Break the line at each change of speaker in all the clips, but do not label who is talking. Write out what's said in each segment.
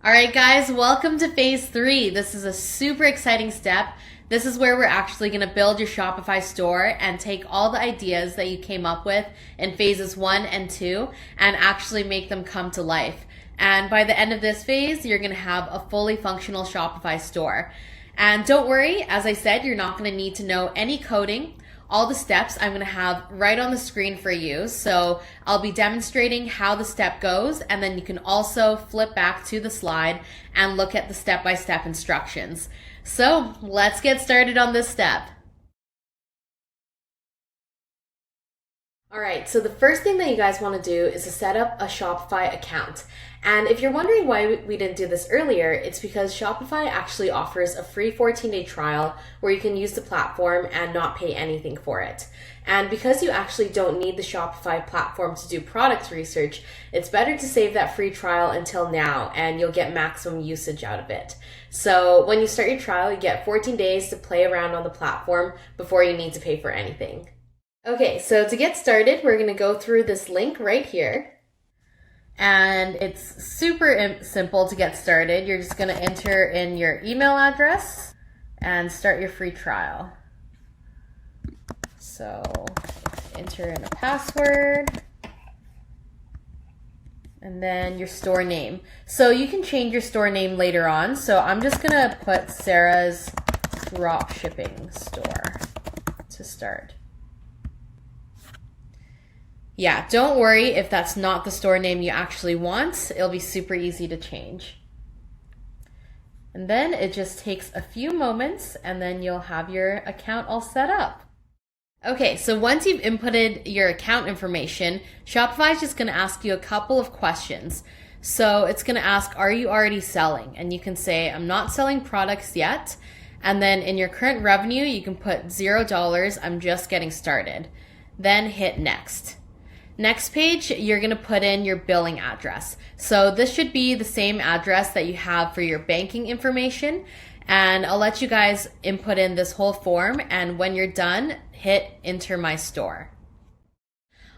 All right, guys, welcome to phase 3. This is a super exciting step. This is where we're actually going to build your Shopify store and take all the ideas that you came up with in phases 1 and 2 and actually make them come to life. And by the end of this phase, you're going to have a fully functional Shopify store. And don't worry, as I said, you're not going to need to know any coding. All the steps I'm going to have right on the screen for you. So I'll be demonstrating how the step goes, and then you can also flip back to the slide and look at the step-by-step instructions. So let's get started on this step. All right, so the first thing that you guys want to do is to set up a Shopify account. And if you're wondering why we didn't do this earlier, it's because Shopify actually offers a free 14-day trial where you can use the platform and not pay anything for it. And because you actually don't need the Shopify platform to do product research, it's better to save that free trial until now and you'll get maximum usage out of it. So when you start your trial, you get 14 days to play around on the platform before you need to pay for anything. Okay, so to get started, we're going to go through this link right here. And it's super simple to get started. You're just going to enter in your email address and start your free trial. So enter in a password and then your store name. So you can change your store name later on. So I'm just going to put Sarah's Dropshipping Store to start. Yeah, don't worry if that's not the store name you actually want. It'll be super easy to change. And then it just takes a few moments and then you'll have your account all set up. Okay, so once you've inputted your account information, Shopify is just going to ask you a couple of questions. So it's going to ask, are you already selling? And you can say, I'm not selling products yet. And then in your current revenue, you can put $0, I'm just getting started. Then hit next. Next page, you're going to put in your billing address. So this should be the same address that you have for your banking information. And I'll let you guys input in this whole form. And when you're done, hit enter my store.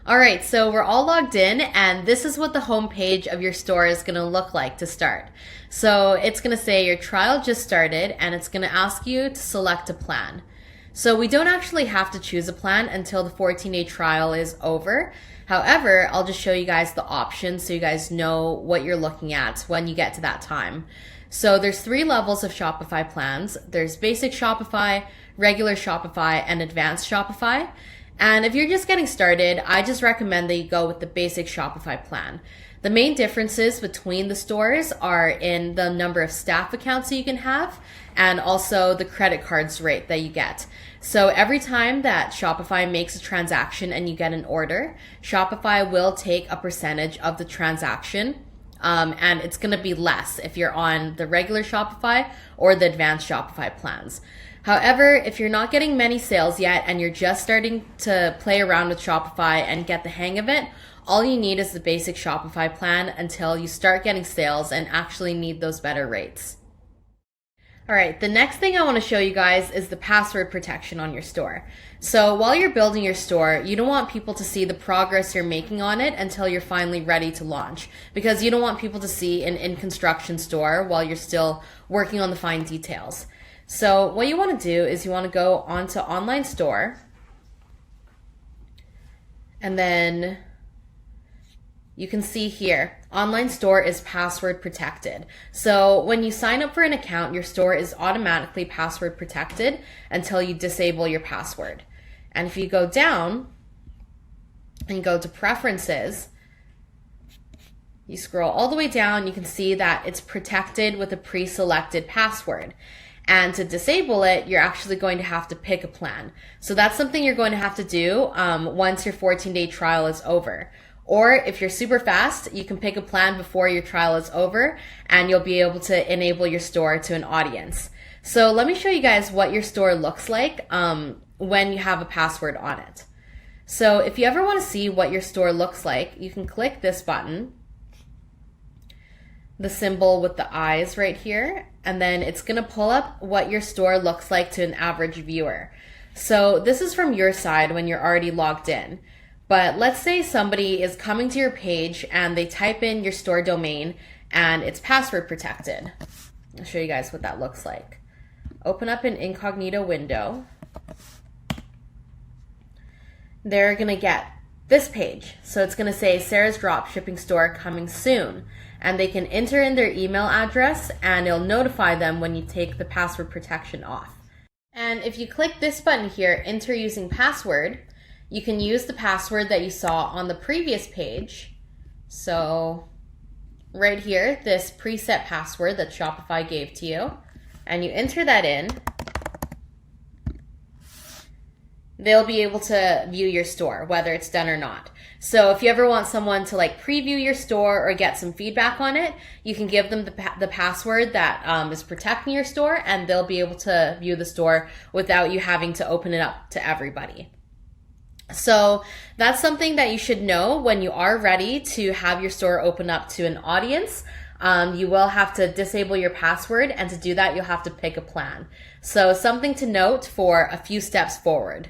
All right, so we're all logged in and this is what the home page of your store is going to look like to start. So it's going to say your trial just started and it's going to ask you to select a plan. So we don't actually have to choose a plan until the 14-day trial is over. However, I'll just show you guys the options so you guys know what you're looking at when you get to that time. So there's 3 levels of Shopify plans. There's basic Shopify, regular Shopify, and advanced Shopify. And if you're just getting started, I just recommend that you go with the basic Shopify plan. The main differences between the stores are in the number of staff accounts that you can have and also the credit cards rate that you get. So every time that Shopify makes a transaction and you get an order, Shopify will take a percentage of the transaction and it's going to be less if you're on the regular Shopify or the advanced Shopify plans. However, if you're not getting many sales yet and you're just starting to play around with Shopify and get the hang of it, all you need is the basic Shopify plan until you start getting sales and actually need those better rates. All right, the next thing I want to show you guys is the password protection on your store. So while you're building your store, you don't want people to see the progress you're making on it until you're finally ready to launch, because you don't want people to see an in-construction store while you're still working on the fine details. So what you want to do is you want to go onto Online Store, and then you can see here, Online Store is password protected. So when you sign up for an account, your store is automatically password protected until you disable your password. And if you go down and go to Preferences, you scroll all the way down, you can see that it's protected with a pre-selected password. And to disable it, you're actually going to have to pick a plan. So that's something you're going to have to do once your 14-day trial is over. Or if you're super fast, you can pick a plan before your trial is over and you'll be able to enable your store to an audience. So let me show you guys what your store looks like when you have a password on it. So if you ever want to see what your store looks like, you can click this button, the symbol with the eyes right here, and then it's going to pull up what your store looks like to an average viewer. So this is from your side when you're already logged in. But let's say somebody is coming to your page and they type in your store domain and it's password protected. I'll show you guys what that looks like. Open up an incognito window. They're going to get this page. So it's going to say Sarah's Dropshipping Store coming soon. And they can enter in their email address and it'll notify them when you take the password protection off. And if you click this button here, enter using password, you can use the password that you saw on the previous page. So right here, this preset password that Shopify gave to you, and you enter that in, they'll be able to view your store, whether it's done or not. So if you ever want someone to like preview your store or get some feedback on it, you can give them the password that is protecting your store, and they'll be able to view the store without you having to open it up to everybody. So that's something that you should know when you are ready to have your store open up to an audience. You will have to disable your password, and to do that, you'll have to pick a plan. So something to note for a few steps forward.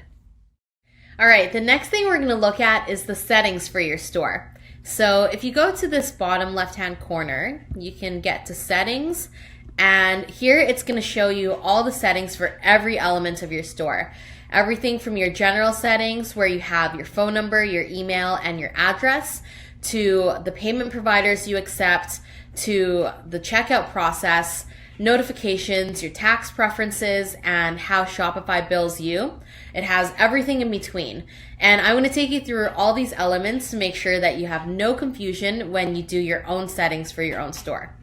All right, the next thing we're going to look at is the settings for your store. So if you go to this bottom left-hand corner, you can get to settings, and here it's going to show you all the settings for every element of your store. Everything from your general settings, where you have your phone number, your email, and your address, to the payment providers you accept, to the checkout process, notifications, your tax preferences, and how Shopify bills you. It has everything in between. And I want to take you through all these elements to make sure that you have no confusion when you do your own settings for your own store.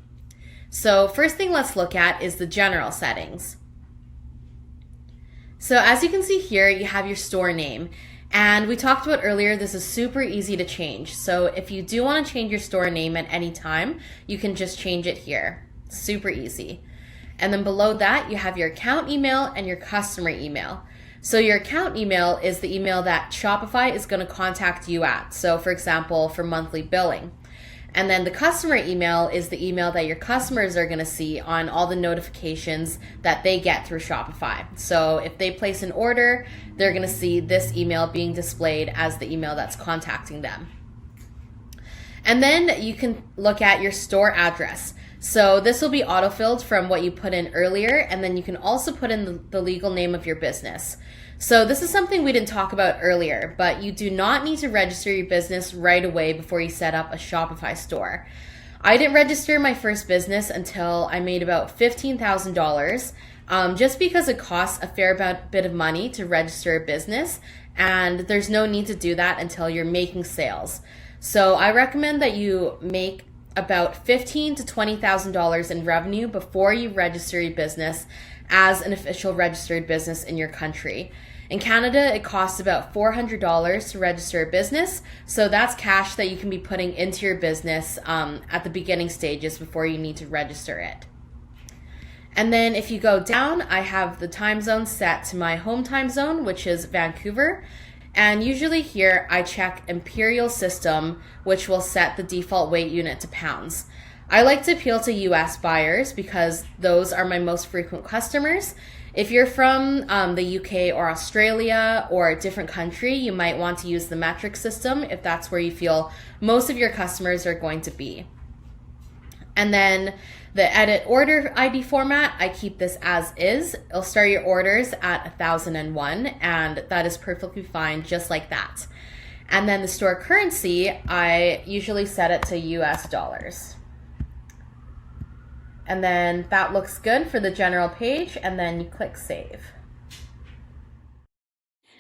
So first thing let's look at is the general settings. So as you can see here, you have your store name. And we talked about earlier, this is super easy to change. So if you do want to change your store name at any time, you can just change it here. Super easy. And then below that, you have your account email and your customer email. So your account email is the email that Shopify is going to contact you at. So for example, for monthly billing. And then the customer email is the email that your customers are going to see on all the notifications that they get through Shopify. So if they place an order, they're going to see this email being displayed as the email that's contacting them. And then you can look at your store address. So this will be autofilled from what you put in earlier, and then you can also put in the legal name of your business. So this is something we didn't talk about earlier, but you do not need to register your business right away before you set up a Shopify store. I didn't register my first business until I made about $15,000, just because it costs a fair bit of money to register a business, and there's no need to do that until you're making sales. So I recommend that you make about $15,000 to $20,000 in revenue before you register your business as an official registered business in your country. In Canada, it costs about $400 to register a business, so that's cash that you can be putting into your business at the beginning stages before you need to register it. And then if you go down, I have the time zone set to my home time zone, which is Vancouver. And usually here I check Imperial System, which will set the default weight unit to pounds. I like to appeal to US buyers because those are my most frequent customers. If you're from the UK or Australia or a different country, you might want to use the metric system if that's where you feel most of your customers are going to be. And then the edit order ID format, I keep this as is. It'll start your orders at 1001, and that is perfectly fine just like that. And then the store currency, I usually set it to US dollars. And then that looks good for the general page, and then you click save.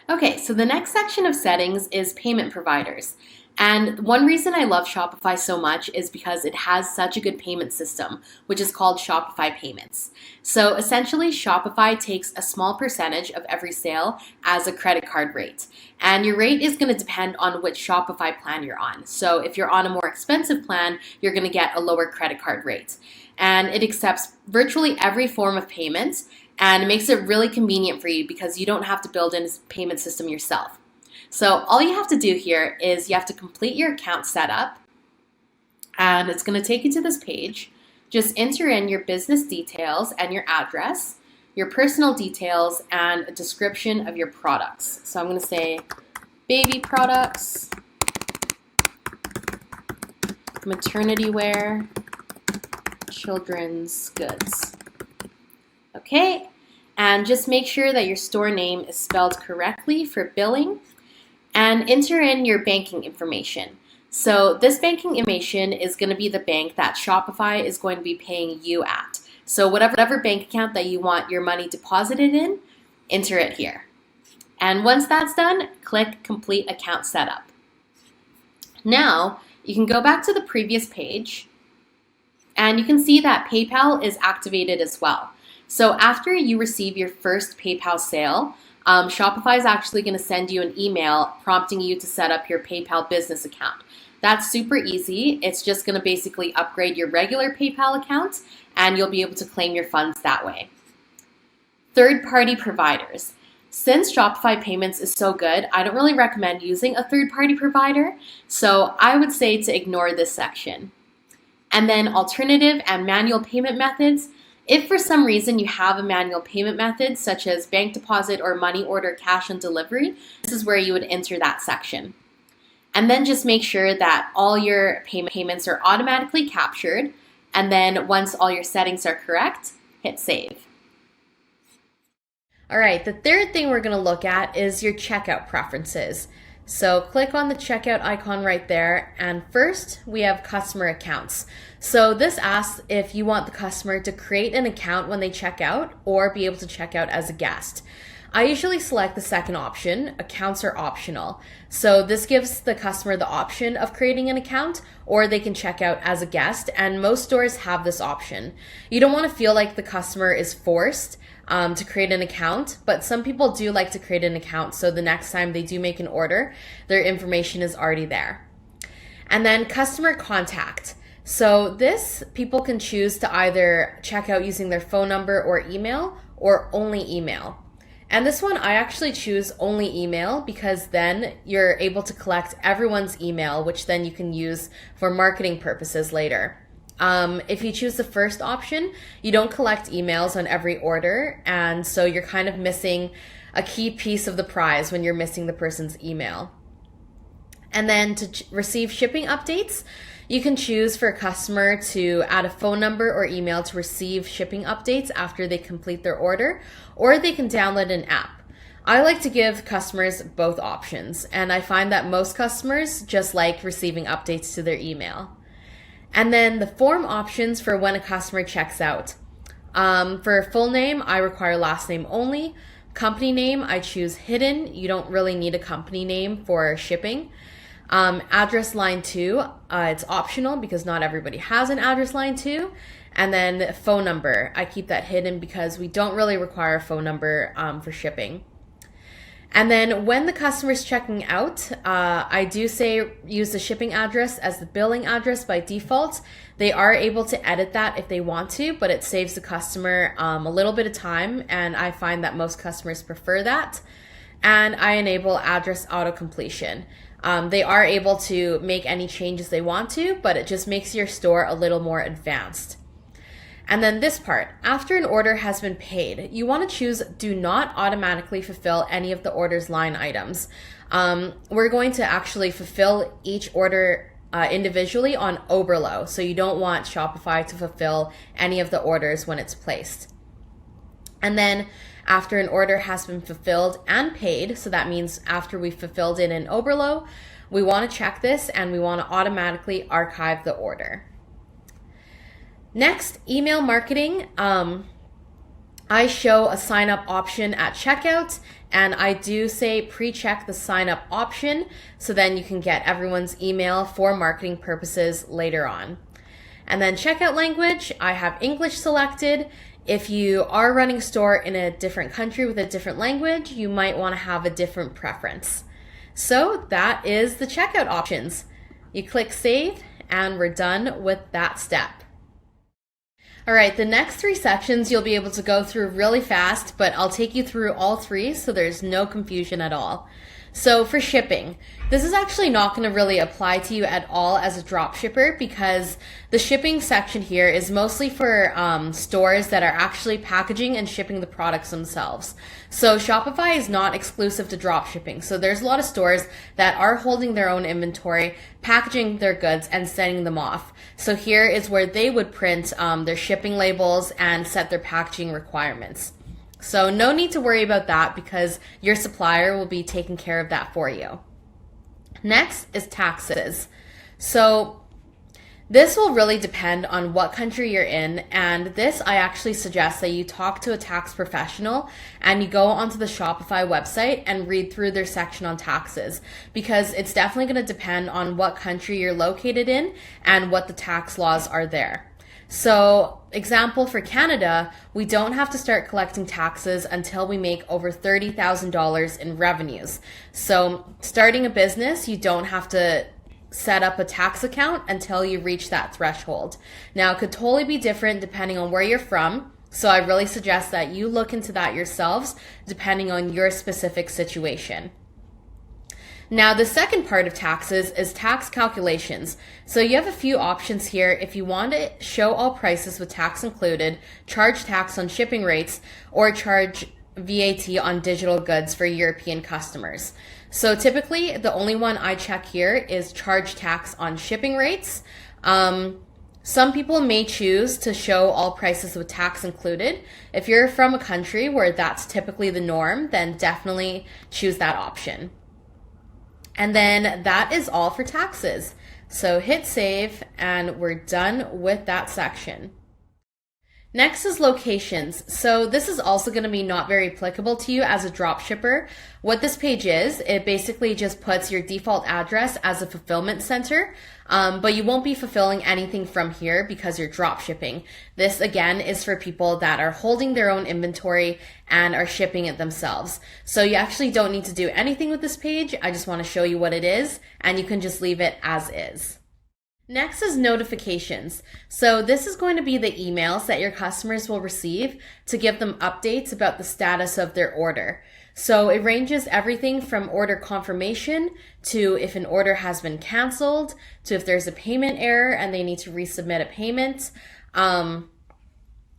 Okay, so the next section of settings is payment providers. And one reason I love Shopify so much is because it has such a good payment system, which is called Shopify Payments. So essentially, Shopify takes a small percentage of every sale as a credit card rate. And your rate is going to depend on which Shopify plan you're on. So if you're on a more expensive plan, you're going to get a lower credit card rate. And it accepts virtually every form of payment, and it makes it really convenient for you because you don't have to build in a payment system yourself. So all you have to do here is you have to complete your account setup, and it's going to take you to this page. Just enter in your business details and your address, your personal details, and a description of your products. So I'm going to say baby products, maternity wear, children's goods. Okay, and just make sure that your store name is spelled correctly for billing, and enter in your banking information. So this banking information is going to be the bank that Shopify is going to be paying you at. So whatever bank account that you want your money deposited in, enter it here. And once that's done, click Complete Account Setup. Now, you can go back to the previous page, and you can see that PayPal is activated as well. So after you receive your first PayPal sale, Shopify is actually going to send you an email prompting you to set up your PayPal business account. That's super easy. It's just going to basically upgrade your regular PayPal account, and you'll be able to claim your funds that way. Third-party providers. Since Shopify Payments is so good, I don't really recommend using a third-party provider, so I would say to ignore this section. And then alternative and manual payment methods. If for some reason you have a manual payment method, such as bank deposit or money order cash on delivery, this is where you would enter that section. And then just make sure that all your payments are automatically captured, and then once all your settings are correct, hit save. All right, the third thing we're going to look at is your checkout preferences. So click on the checkout icon right there, and first we have customer accounts. So this asks if you want the customer to create an account when they check out or be able to check out as a guest. I usually select the second option. Accounts are optional. So this gives the customer the option of creating an account, or they can check out as a guest, and most stores have this option. You don't want to feel like the customer is forced to create an account, but some people do like to create an account, so the next time they do make an order, their information is already there. And then customer contact. So this, people can choose to either check out using their phone number or email, or only email. And this one, I actually choose only email, because then you're able to collect everyone's email, which then you can use for marketing purposes later. If you choose the first option, you don't collect emails on every order, and so you're kind of missing a key piece of the prize when you're missing the person's email. And then to receive shipping updates, you can choose for a customer to add a phone number or email to receive shipping updates after they complete their order, or they can download an app. I like to give customers both options, and I find that most customers just like receiving updates to their email. And then the form options for when a customer checks out. For full name, I require last name only. Company name, I choose hidden. You don't really need a company name for shipping. Address line 2, it's optional because not everybody has an address line 2. And then phone number, I keep that hidden because we don't really require a phone number for shipping. And then when the customer's checking out, I do say use the shipping address as the billing address by default. They are able to edit that if they want to, but it saves the customer a little bit of time, and I find that most customers prefer that. And I enable address auto completion. They are able to make any changes they want to, but it just makes your store a little more advanced. And then this part, after an order has been paid, you want to choose do not automatically fulfill any of the order's line items. We're going to actually fulfill each order individually on Oberlo, so you don't want Shopify to fulfill any of the orders when it's placed. And then after an order has been fulfilled and paid, so that means after we fulfilled it in Oberlo, we want to check this and we want to automatically archive the order. Next, email marketing. I show a sign up option at checkout, and I do say pre-check the sign up option, so then you can get everyone's email for marketing purposes later on. And then checkout language, I have English selected. If you are running a store in a different country with a different language, you might want to have a different preference. So that is the checkout options. You click save, and we're done with that step. All right, the next 3 sections you'll be able to go through really fast, but I'll take you through all 3 so there's no confusion at all. So for shipping, this is actually not going to really apply to you at all as a drop shipper, because the shipping section here is mostly for stores that are actually packaging and shipping the products themselves. So Shopify is not exclusive to drop shipping. So there's a lot of stores that are holding their own inventory, packaging their goods and sending them off. So here is where they would print their shipping labels and set their packaging requirements. So no need to worry about that, because your supplier will be taking care of that for you. Next is taxes. So this will really depend on what country you're in, and this I actually suggest that you talk to a tax professional and you go onto the Shopify website and read through their section on taxes, because it's definitely going to depend on what country you're located in and what the tax laws are there. So, example for Canada, we don't have to start collecting taxes until we make over $30,000 in revenues. So, starting a business, you don't have to set up a tax account until you reach that threshold. Now, it could totally be different depending on where you're from. So, I really suggest that you look into that yourselves, depending on your specific situation. Now, the second part of taxes is tax calculations. So you have a few options here. If you want to show all prices with tax included, charge tax on shipping rates, or charge VAT on digital goods for European customers. So typically, the only one I check here is charge tax on shipping rates. Some people may choose to show all prices with tax included. If you're from a country where that's typically the norm, then definitely choose that option. And then that is all for taxes. So hit save and we're done with that section. Next is locations. So this is also going to be not very applicable to you as a drop shipper. What this page is, it basically just puts your default address as a fulfillment center, but you won't be fulfilling anything from here because you're drop shipping. This again is for people that are holding their own inventory and are shipping it themselves. So you actually don't need to do anything with this page. I just want to show you what it is, and you can just leave it as is. Next is notifications. So this is going to be the emails that your customers will receive to give them updates about the status of their order. So it ranges everything from order confirmation to if an order has been canceled, to if there's a payment error and they need to resubmit a payment.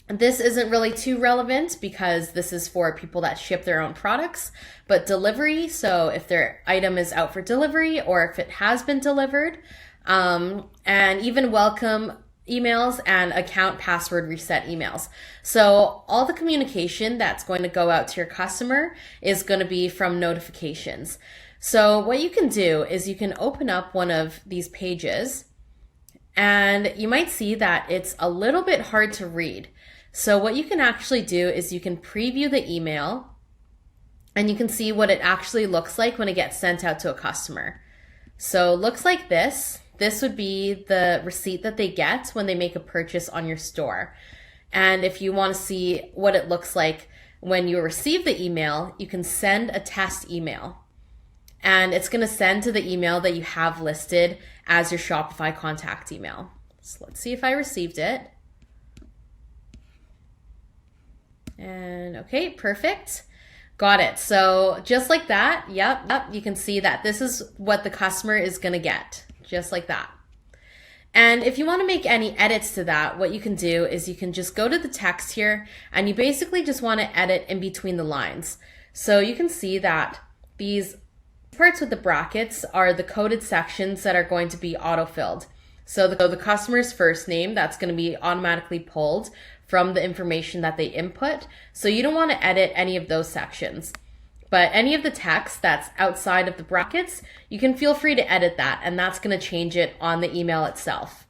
This isn't really too relevant because this is for people that ship their own products, but delivery, so if their item is out for delivery or if it has been delivered, and even welcome emails and account password reset emails. So all the communication that's going to go out to your customer is going to be from notifications. So what you can do is you can open up one of these pages and you might see that it's a little bit hard to read. So what you can actually do is you can preview the email and you can see what it actually looks like when it gets sent out to a customer. So it looks like this. This would be the receipt that they get when they make a purchase on your store. And if you want to see what it looks like when you receive the email, you can send a test email. And it's going to send to the email that you have listed as your Shopify contact email. So let's see if I received it. And okay, perfect. Got it. So just like that, yep, you can see that this is what the customer is going to get. Just like that. And if you want to make any edits to that, what you can do is you can just go to the text here and you basically just want to edit in between the lines. So you can see that these parts with the brackets are the coded sections that are going to be auto-filled. So the customer's first name, that's going to be automatically pulled from the information that they input. So you don't want to edit any of those sections. But any of the text that's outside of the brackets, you can feel free to edit that, and that's going to change it on the email itself.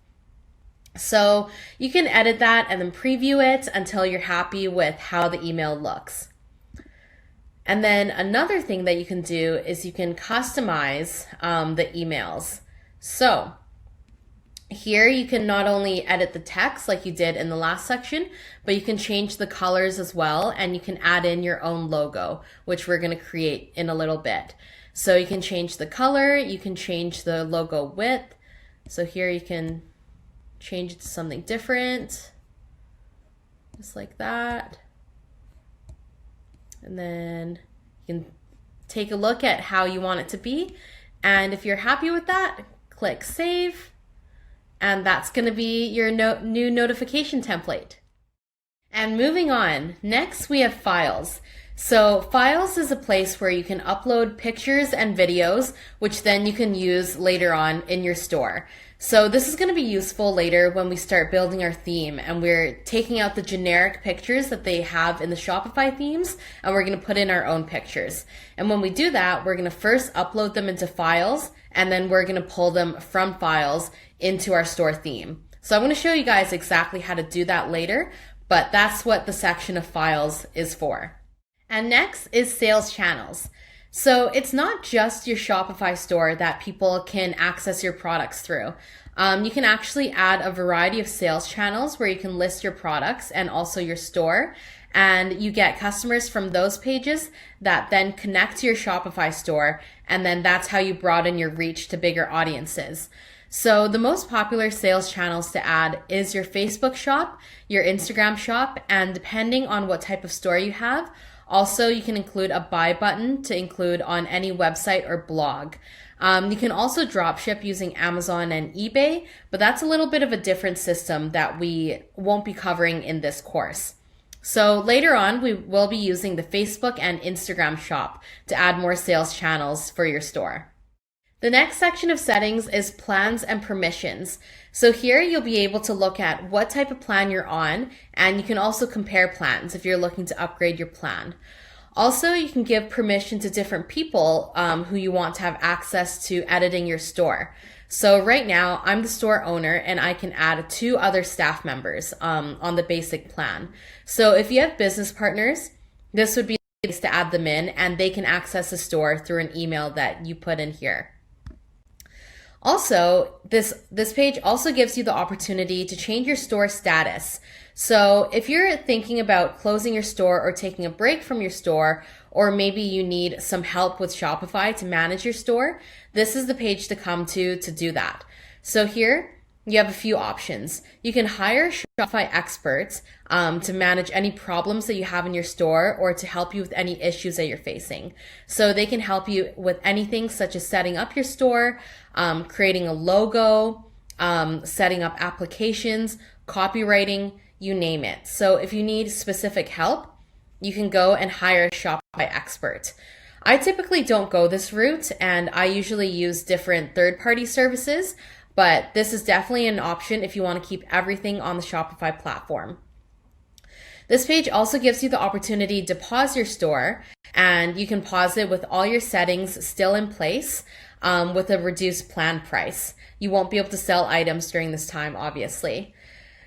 So you can edit that and then preview it until you're happy with how the email looks. And then another thing that you can do is you can customize the emails. So here you can not only edit the text like you did in the last section, but you can change the colors as well, and you can add in your own logo, which we're going to create in a little bit. So you can change the color, you can change the logo width. So here you can change it to something different, just like that. And then you can take a look at how you want it to be. And if you're happy with that, click Save. And that's going to be your new notification template. And moving on, next we have Files. So Files is a place where you can upload pictures and videos, which then you can use later on in your store. So this is going to be useful later when we start building our theme and we're taking out the generic pictures that they have in the Shopify themes and we're going to put in our own pictures. And when we do that, we're going to first upload them into Files and then we're going to pull them from Files into our store theme. So I'm going to show you guys exactly how to do that later, but that's what the section of Files is for. And next is Sales Channels. So it's not just your Shopify store that people can access your products through. You can actually add a variety of sales channels where you can list your products and also your store. And you get customers from those pages that then connect to your Shopify store. And then that's how you broaden your reach to bigger audiences. So the most popular sales channels to add is your Facebook shop, your Instagram shop, and depending on what type of store you have, also you can include a buy button to include on any website or blog. You can also dropship using Amazon and eBay, but that's a little bit of a different system that we won't be covering in this course. So later on, we will be using the Facebook and Instagram shop to add more sales channels for your store. The next section of settings is plans and permissions. So here you'll be able to look at what type of plan you're on, and you can also compare plans if you're looking to upgrade your plan. Also, you can give permission to different people who you want to have access to editing your store. So right now, I'm the store owner and I can add 2 other staff members on the basic plan. So if you have business partners, this would be the place to add them in and they can access the store through an email that you put in here. Also, this page also gives you the opportunity to change your store status. So if you're thinking about closing your store or taking a break from your store, or maybe you need some help with Shopify to manage your store, this is the page to come to do that. So here you have a few options. You can hire Shopify experts to manage any problems that you have in your store or to help you with any issues that you're facing. So they can help you with anything such as setting up your store, creating a logo, setting up applications, copywriting, you name it. So if you need specific help, you can go and hire a Shopify expert. I typically don't go this route and I usually use different third-party services, but this is definitely an option if you want to keep everything on the Shopify platform. This page also gives you the opportunity to pause your store, and you can pause it with all your settings still in place with a reduced plan price. You won't be able to sell items during this time, obviously.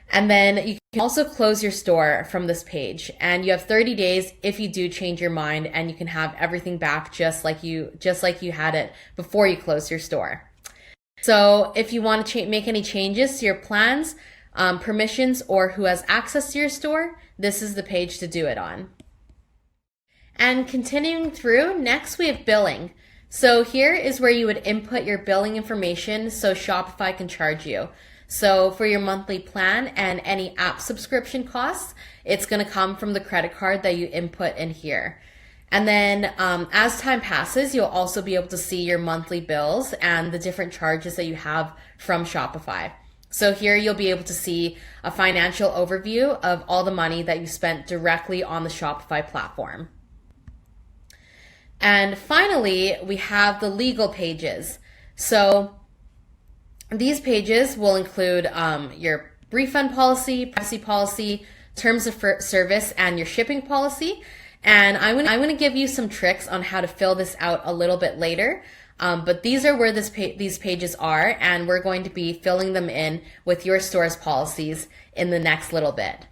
And then you can also close your store from this page, and you have 30 days if you do change your mind, and you can have everything back just like you had it before you closed your store. So if you want to make any changes to your plans, permissions, or who has access to your store, this is the page to do it on. And continuing through, next we have billing. So here is where you would input your billing information so Shopify can charge you. So for your monthly plan and any app subscription costs, it's going to come from the credit card that you input in here. And then as time passes, you'll also be able to see your monthly bills and the different charges that you have from Shopify. So here you'll be able to see a financial overview of all the money that you spent directly on the Shopify platform. And finally, we have the legal pages. So these pages will include your refund policy, privacy policy, terms of service, and your shipping policy. And I'm going to give you some tricks on how to fill this out a little bit later. But these are where these pages are, and we're going to be filling them in with your store's policies in the next little bit.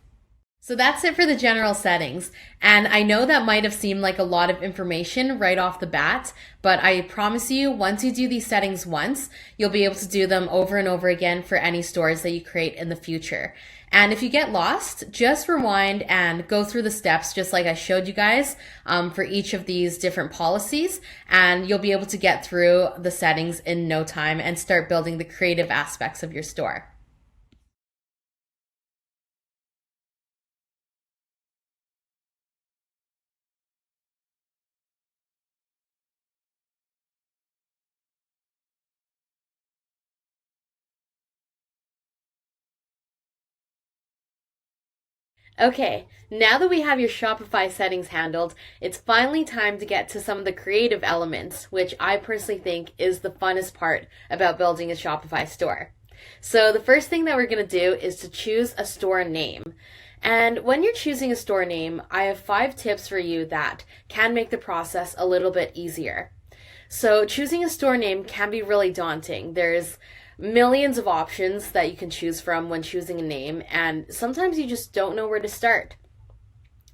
So that's it for the general settings. And I know that might have seemed like a lot of information right off the bat, but I promise you, once you do these settings once, you'll be able to do them over and over again for any stores that you create in the future. And if you get lost, just rewind and go through the steps just like I showed you guys for each of these different policies, and you'll be able to get through the settings in no time and start building the creative aspects of your store. Okay, now that we have your Shopify settings handled, it's finally time to get to some of the creative elements, which I personally think is the funnest part about building a Shopify store. So the first thing that we're going to do is to choose a store name. And when you're choosing a store name, I have 5 tips for you that can make the process a little bit easier. So choosing a store name can be really daunting. There's millions of options that you can choose from when choosing a name, and sometimes you just don't know where to start.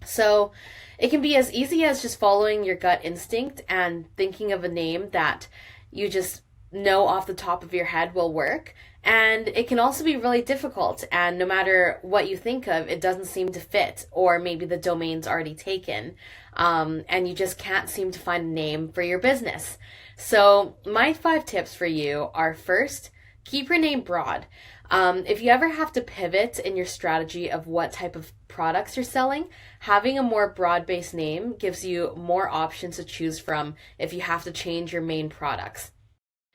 So it can be as easy as just following your gut instinct and thinking of a name that you just know off the top of your head will work. And it can also be really difficult, and no matter what you think of, it doesn't seem to fit, or maybe the domain's already taken, and you just can't seem to find a name for your business. So my 5 tips for you are: first, keep your name broad. If you ever have to pivot in your strategy of what type of products you're selling, having a more broad-based name gives you more options to choose from if you have to change your main products.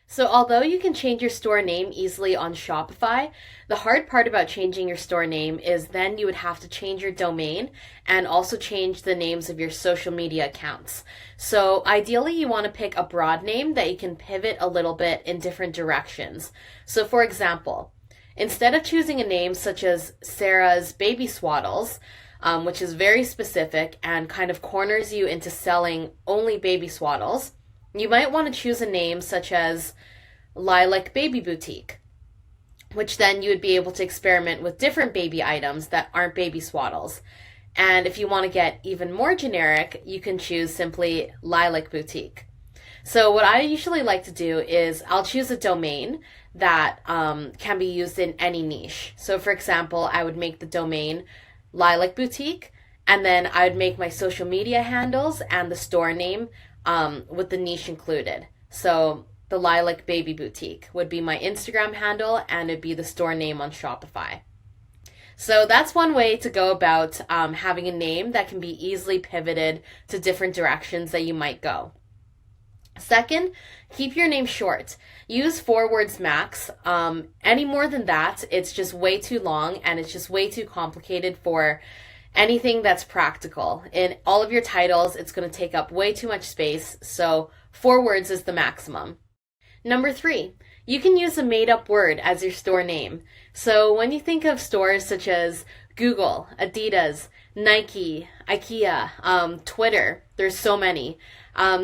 So although you can change your store name easily on Shopify, the hard part about changing your store name is then you would have to change your domain and also change the names of your social media accounts. So ideally you want to pick a broad name that you can pivot a little bit in different directions. So for example, instead of choosing a name such as Sarah's Baby Swaddles, which is very specific and kind of corners you into selling only baby swaddles, you might want to choose a name such as Lilac Baby Boutique, which then you would be able to experiment with different baby items that aren't baby swaddles. And if you want to get even more generic, you can choose simply Lilac Boutique. So what I usually like to do is I'll choose a domain that can be used in any niche. So for example, I would make the domain Lilac Boutique, and then I would make my social media handles and the store name with the niche included. So the Lilac Baby Boutique would be my Instagram handle, and it'd be the store name on Shopify. So that's one way to go about having a name that can be easily pivoted to different directions that you might go. Second, keep your name short. Use 4 words max. Any more than that, it's just way too long and it's just way too complicated for anything that's practical. In all of your titles, it's going to take up way too much space, so 4 words is the maximum. Number 3, you can use a made-up word as your store name. So when you think of stores such as Google, Adidas, Nike, IKEA, Twitter, there's so many.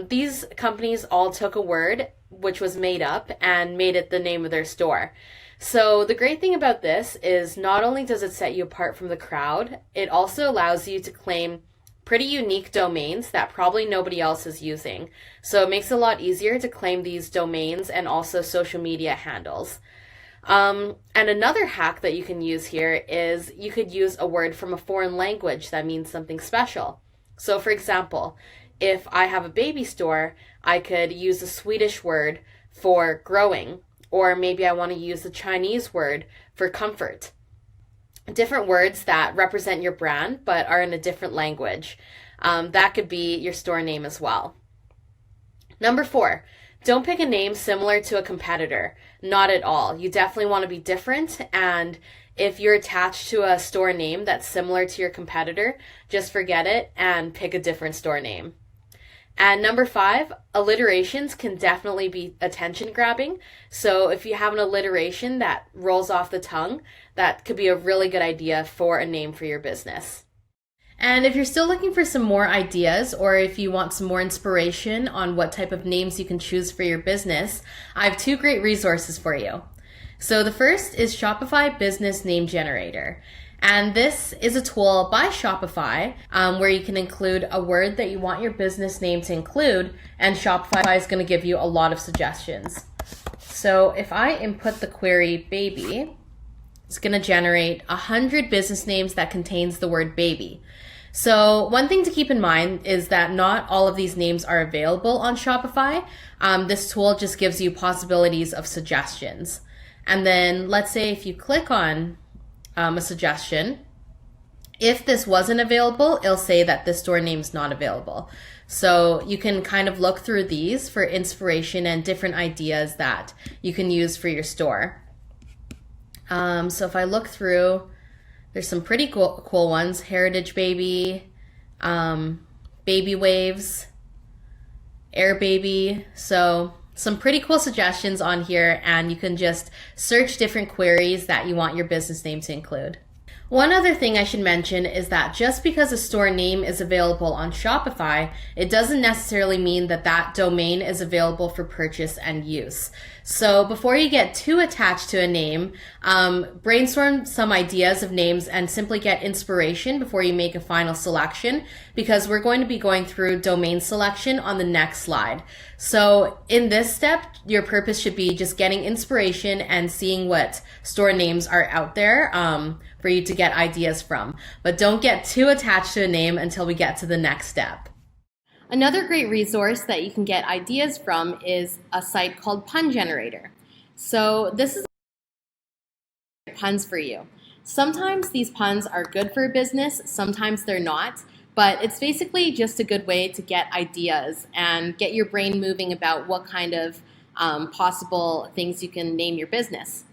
These companies all took a word which was made up and made it the name of their store. So the great thing about this is not only does it set you apart from the crowd, it also allows you to claim pretty unique domains that probably nobody else is using. So it makes it a lot easier to claim these domains and also social media handles. And another hack that you can use here is you could use a word from a foreign language that means something special. So for example, if I have a baby store, I could use a Swedish word for growing, or maybe I want to use the Chinese word for comfort. Different words that represent your brand but are in a different language. That could be your store name as well. Number 4, don't pick a name similar to a competitor. Not at all. You definitely want to be different, and if you're attached to a store name that's similar to your competitor, just forget it and pick a different store name. And number 5, alliterations can definitely be attention grabbing. So if you have an alliteration that rolls off the tongue, that could be a really good idea for a name for your business. And if you're still looking for some more ideas, or if you want some more inspiration on what type of names you can choose for your business, I have 2 great resources for you. So the first is Shopify Business Name Generator. And this is a tool by Shopify where you can include a word that you want your business name to include, and Shopify is going to give you a lot of suggestions. So if I input the query baby, it's going to generate 100 business names that contains the word baby. So one thing to keep in mind is that not all of these names are available on Shopify. This tool just gives you possibilities of suggestions. And then let's say if you click on a suggestion, if this wasn't available, it'll say that this store name is not available. So you can kind of look through these for inspiration and different ideas that you can use for your store. So if I look through There's some pretty cool ones. Heritage Baby, Baby Waves, Air Baby. So some pretty cool suggestions on here, and you can just search different queries that you want your business name to include. One other thing I should mention is that just because a store name is available on Shopify, it doesn't necessarily mean that that domain is available for purchase and use. So before you get too attached to a name, brainstorm some ideas of names and simply get inspiration before you make a final selection, because we're going to be going through domain selection on the next slide. So in this step, your purpose should be just getting inspiration and seeing what store names are out there for you to get ideas from. But don't get too attached to a name until we get to the next step. Another great resource that you can get ideas from is a site called Pun Generator. So this is puns for you. Sometimes these puns are good for a business, sometimes they're not, but it's basically just a good way to get ideas and get your brain moving about what kind of possible things you can name your business.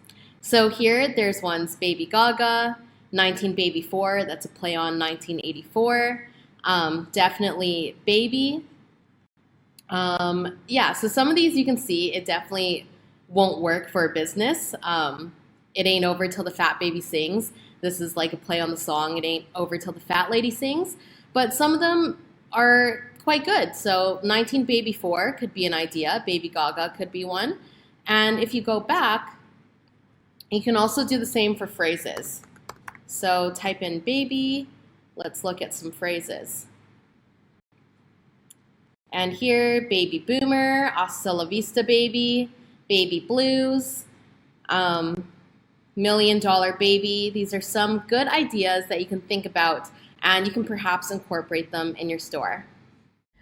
So here there's one's Baby Gaga, 1984, that's a play on 1984. Definitely Baby. Yeah, so some of these you can see it definitely won't work for a business. It ain't over till the fat baby sings. This is like a play on the song, it ain't over till the fat lady sings. But some of them are quite good. So 1984 could be an idea. Baby Gaga could be one. And if you go back, you can also do the same for phrases. So type in baby. Let's look at some phrases. And here, Baby Boomer, Hasta la Vista Baby, Baby Blues, $1 Million Baby. These are some good ideas that you can think about, and you can perhaps incorporate them in your store.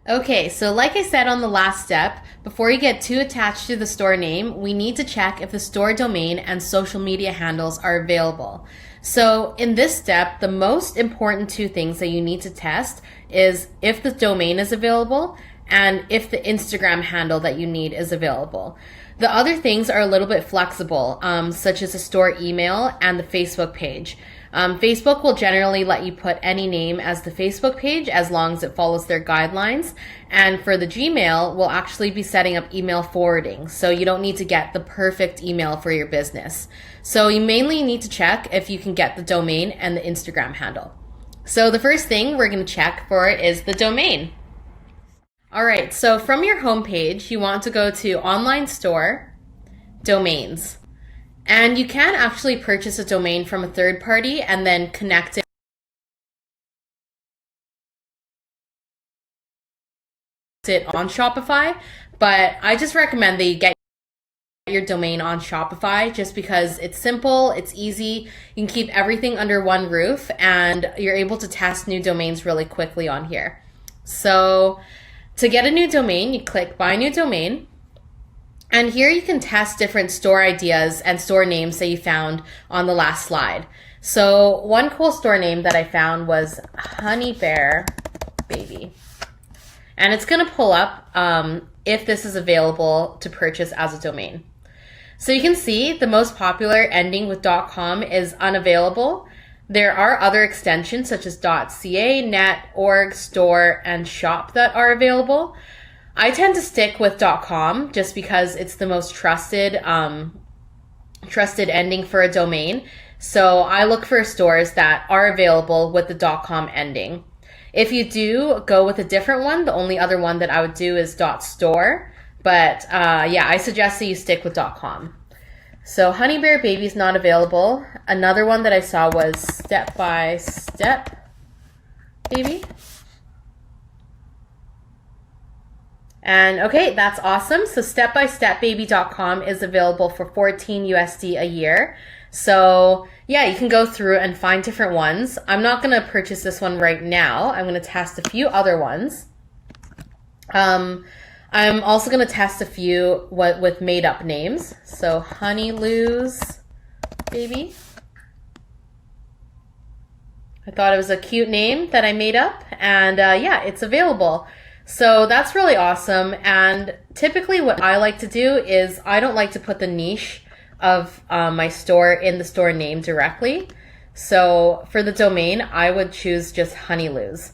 Okay, so like I said on the last step, before you get too attached to the store name, we need to check if the store domain and social media handles are available. So in this step, the most important two things that you need to test is if the domain is available and if the Instagram handle that you need is available. The other things are a little bit flexible, such as the store email and the Facebook page. Facebook will generally let you put any name as the Facebook page as long as it follows their guidelines. And for the Gmail, we'll actually be setting up email forwarding, so you don't need to get the perfect email for your business. So you mainly need to check if you can get the domain and the Instagram handle. So the first thing we're going to check for is the domain. All right, so from your homepage, you want to go to Online Store, Domains. And you can actually purchase a domain from a third party and then connect it on Shopify. But I just recommend that you get your domain on Shopify just because it's simple, it's easy, you can keep everything under one roof, and you're able to test new domains really quickly on here. So to get a new domain, you click Buy New Domain. And here you can test different store ideas and store names that you found on the last slide. So one cool store name that I found was Honey Bear Baby. And it's going to pull up if this is available to purchase as a domain. So you can see the most popular ending with .com is unavailable. There are other extensions such as .ca, net, org, store, and shop that are available. I tend to stick with .com just because it's the most trusted ending for a domain. So I look for stores that are available with the .com ending. If you do go with a different one, the only other one that I would do is .store. But yeah, I suggest that you stick with .com. So Honey Bear Baby's not available. Another one that I saw was Step by Step Baby. And okay, that's awesome. So stepbystepbaby.com is available for $14 USD a year. So yeah, you can go through and find different ones. I'm not going to purchase this one right now. I'm going to test a few other ones. I'm also going to test a few with made up names. So Honey Lou's Baby. I thought it was a cute name that I made up, and yeah, it's available. So that's really awesome. And typically what I like to do is I don't like to put the niche of my store in the store name directly. So for the domain, I would choose just Honeyluz.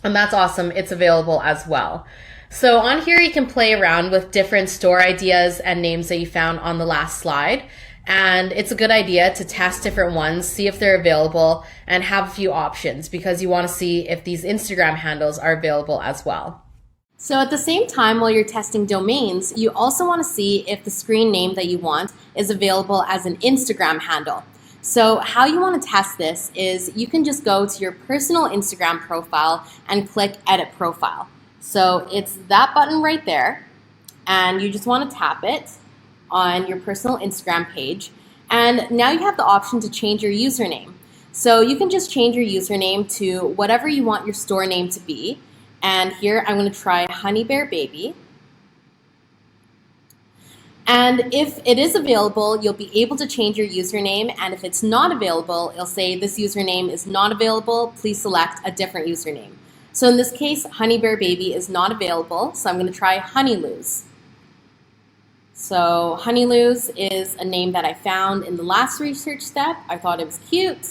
And that's awesome. It's available as well. So on here, you can play around with different store ideas and names that you found on the last slide. And it's a good idea to test different ones, see if they're available, and have a few options because you want to see if these Instagram handles are available as well. So at the same time, while you're testing domains, you also want to see if the screen name that you want is available as an Instagram handle. So how you want to test this is you can just go to your personal Instagram profile and click Edit Profile. So it's that button right there, and you just want to tap it on your personal Instagram page. And now you have the option to change your username. So you can just change your username to whatever you want your store name to be. And here I'm going to try Honey Bear Baby. And if it is available, you'll be able to change your username. And if it's not available, it'll say this username is not available. Please select a different username. So in this case, Honey Bear Baby is not available. So I'm going to try Honeyluz. So Honeyluz is a name that I found in the last research step. I thought it was cute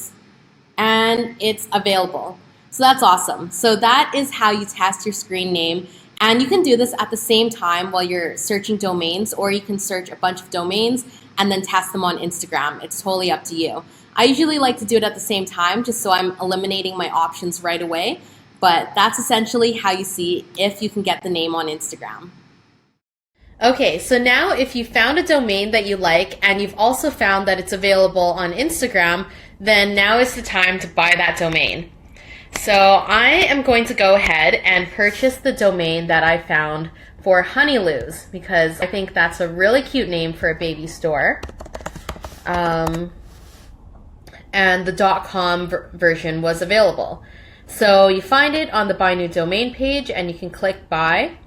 and it's available. So that's awesome. So that is how you test your screen name. And you can do this at the same time while you're searching domains, or you can search a bunch of domains and then test them on Instagram. It's totally up to you. I usually like to do it at the same time just so I'm eliminating my options right away. But that's essentially how you see if you can get the name on Instagram. Okay, so now if you found a domain that you like and you've also found that it's available on Instagram, then now is the time to buy that domain. So I am going to go ahead and purchase the domain that I found for Honeyluz because I think that's a really cute name for a baby store. And the .com version was available. So you find it on the Buy New Domain page and you can click Buy.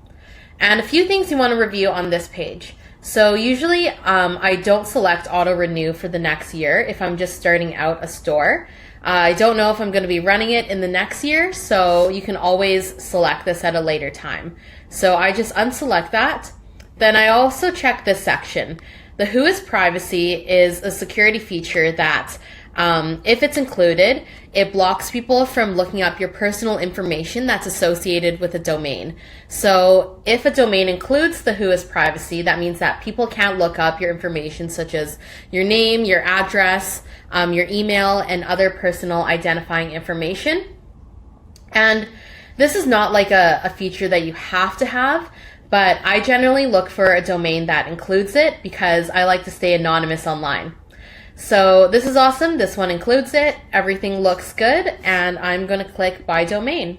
And a few things you want to review on this page. So usually I don't select auto renew for the next year if I'm just starting out a store. I don't know if I'm going to be running it in the next year, so you can always select this at a later time. So I just unselect that. Then I also check this section. The Whois privacy is a security feature that if it's included, it blocks people from looking up your personal information that's associated with a domain. So if a domain includes the Whois privacy, that means that people can't look up your information such as your name, your address, your email, and other personal identifying information. And this is not like a feature that you have to have, but I generally look for a domain that includes it because I like to stay anonymous online. So this is awesome. This one includes it. Everything looks good, and I'm going to click Buy Domain.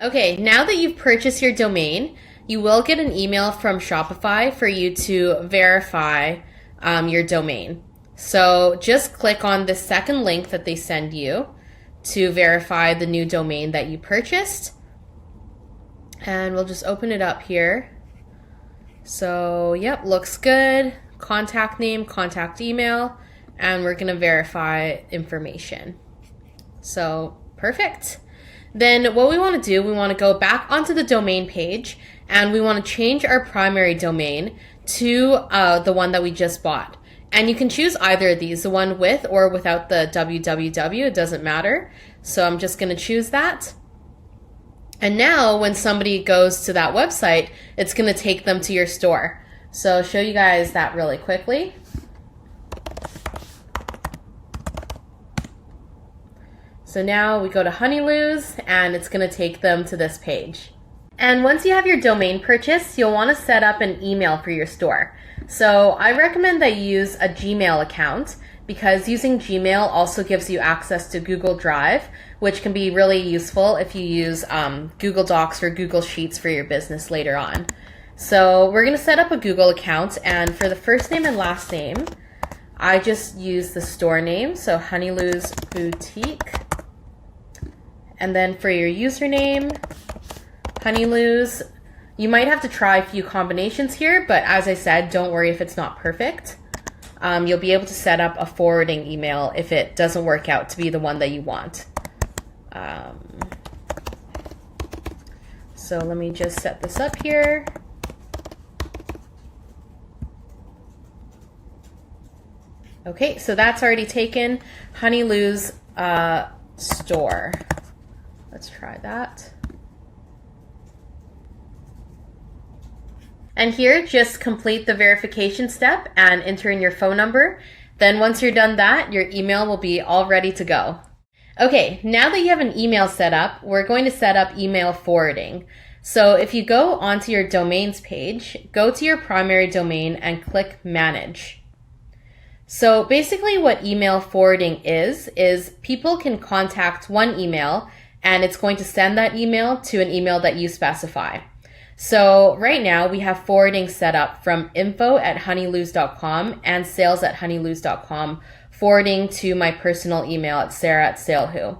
Okay, now that you've purchased your domain, you will get an email from Shopify for you to verify your domain. So just click on the second link that they send you to verify the new domain that you purchased. And we'll just open it up here. So, yep, looks good. Contact name, contact email, and we're going to verify information. So, perfect. Then what we want to do, we want to go back onto the domain page, and we want to change our primary domain to the one that we just bought. And you can choose either of these, the one with or without the www, it doesn't matter. So I'm just going to choose that. And now when somebody goes to that website, it's going to take them to your store. So I'll show you guys that really quickly. So now we go to Honeyluz and it's going to take them to this page. And once you have your domain purchased, you'll want to set up an email for your store. So I recommend that you use a Gmail account because using Gmail also gives you access to Google Drive, which can be really useful if you use Google Docs or Google Sheets for your business later on. So we're going to set up a Google account, and for the first name and last name, I just use the store name, so Honeyluz Boutique. And then for your username, Honeyluz. You might have to try a few combinations here, but as I said, don't worry if it's not perfect. You'll be able to set up a forwarding email if it doesn't work out to be the one that you want. So let me just set this up here. Okay, so that's already taken. Honeylou's store. Let's try that. And here, just complete the verification step and enter in your phone number. Then once you're done that, your email will be all ready to go. Okay, now that you have an email set up, we're going to set up email forwarding. So if you go onto your domains page, go to your primary domain and click Manage. So basically what email forwarding is people can contact one email and it's going to send that email to an email that you specify. So right now we have forwarding set up from info@honeylose.com and sales@honeylose.com, forwarding to my personal email at sarah@salewho.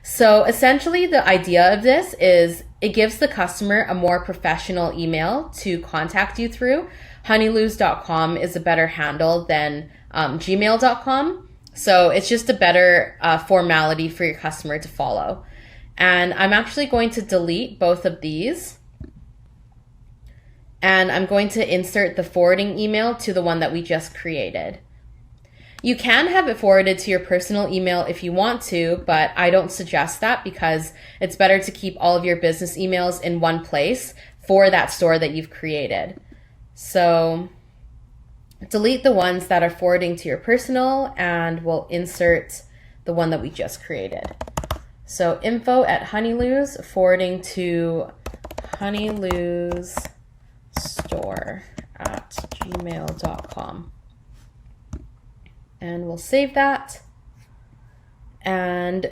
So essentially the idea of this is it gives the customer a more professional email to contact you through. Honeylose.com is a better handle than gmail.com. So it's just a better formality for your customer to follow. And I'm actually going to delete both of these. And I'm going to insert the forwarding email to the one that we just created. You can have it forwarded to your personal email if you want to, but I don't suggest that because it's better to keep all of your business emails in one place for that store that you've created. So delete the ones that are forwarding to your personal and we'll insert the one that we just created. So info@honeylose, forwarding to honeylose.store@gmail.com. And we'll save that. And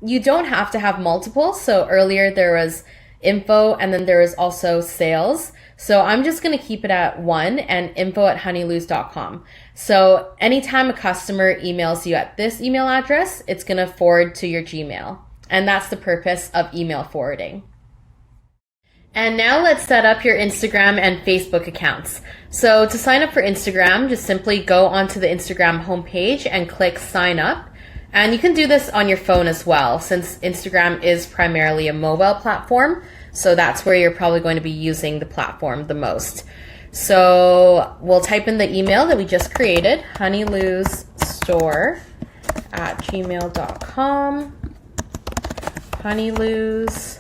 you don't have to have multiple. So earlier there was info and then there was also sales. So I'm just going to keep it at one and info@honeylose.com. So anytime a customer emails you at this email address, it's going to forward to your Gmail. And that's the purpose of email forwarding. And now let's set up your Instagram and Facebook accounts. So to sign up for Instagram, just simply go onto the Instagram homepage and click sign up. And you can do this on your phone as well, since Instagram is primarily a mobile platform. So that's where you're probably going to be using the platform the most. So we'll type in the email that we just created, honeylose@gmail.com, honeylose.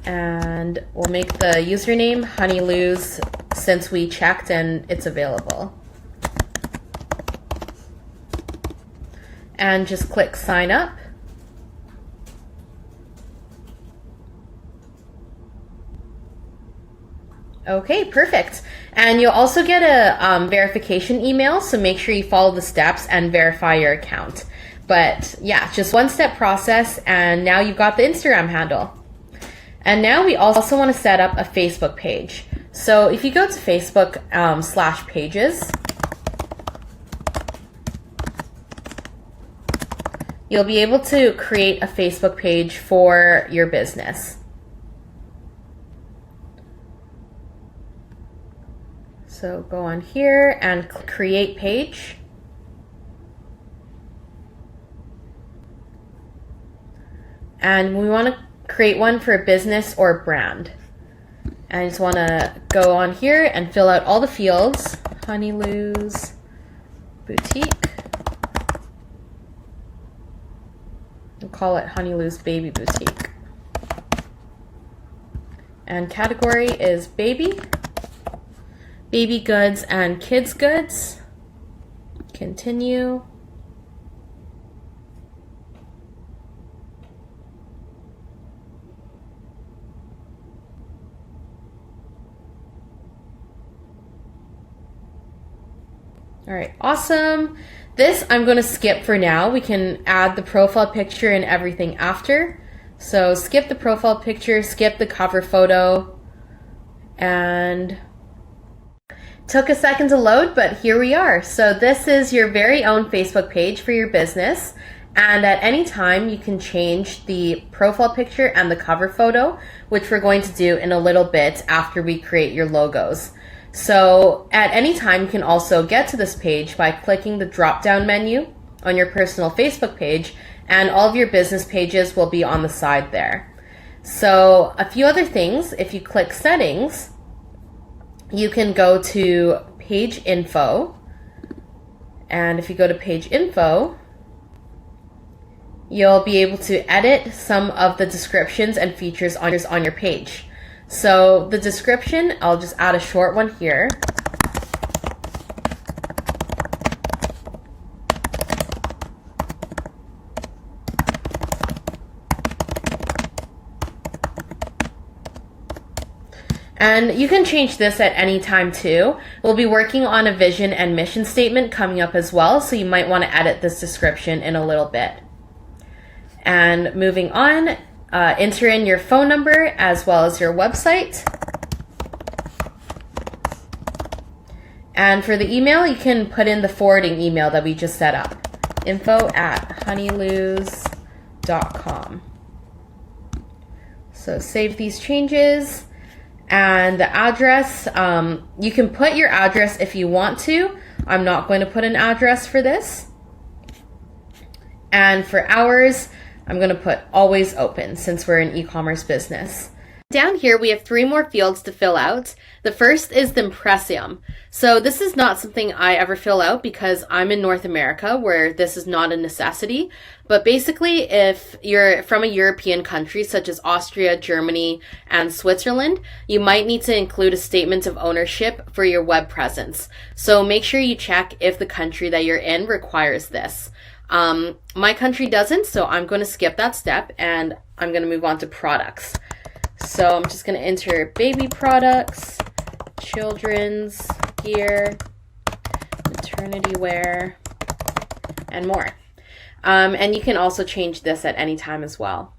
And we'll make the username honeylose since we checked and it's available. And just click sign up. Okay, perfect. And you'll also get a verification email, so make sure you follow the steps and verify your account. But yeah, just one-step process, and now you've got the Instagram handle. And now we also want to set up a Facebook page. So if you go to Facebook /pages, you'll be able to create a Facebook page for your business. So go on here and create page. And we want to create one for a business or brand. And I just want to go on here and fill out all the fields. Honeylose Boutique. We'll call it Honeylose Baby Boutique. And category is baby. Baby goods and kids goods. Continue. All right, awesome. This I'm going to skip for now. We can add the profile picture and everything after. So skip the profile picture, skip the cover photo, and took a second to load, but here we are. So this is your very own Facebook page for your business. And at any time you can change the profile picture and the cover photo, which we're going to do in a little bit after we create your logos. So at any time, you can also get to this page by clicking the drop-down menu on your personal Facebook page, and all of your business pages will be on the side there. So a few other things, if you click settings, you can go to page info, And if you go to page info, you'll be able to edit some of the descriptions and features on your page. So the description, I'll just add a short one here. And you can change this at any time too. We'll be working on a vision and mission statement coming up as well, so you might want to edit this description in a little bit. And moving on, enter in your phone number as well as your website. And for the email, you can put in the forwarding email that we just set up, info@honeyloos.com. So save these changes. And the address, you can put your address if you want to. I'm not going to put an address for this. And for hours, I'm going to put always open since we're an e-commerce business. Down here, we have 3 more fields to fill out. The first is the impressium. So this is not something I ever fill out because I'm in North America where this is not a necessity. But basically, if you're from a European country such as Austria, Germany, and Switzerland, you might need to include a statement of ownership for your web presence. So make sure you check if the country that you're in requires this. My country doesn't, so I'm going to skip that step and I'm going to move on to products. So I'm just going to enter baby products, children's gear, maternity wear, and more. And you can also change this at any time as well.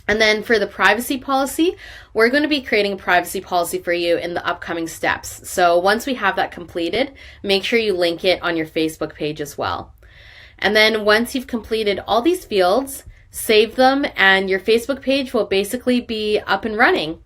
And then for the privacy policy, we're going to be creating a privacy policy for you in the upcoming steps. So once we have that completed, make sure you link it on your Facebook page as well. And then once you've completed all these fields, save them, and your Facebook page will basically be up and running.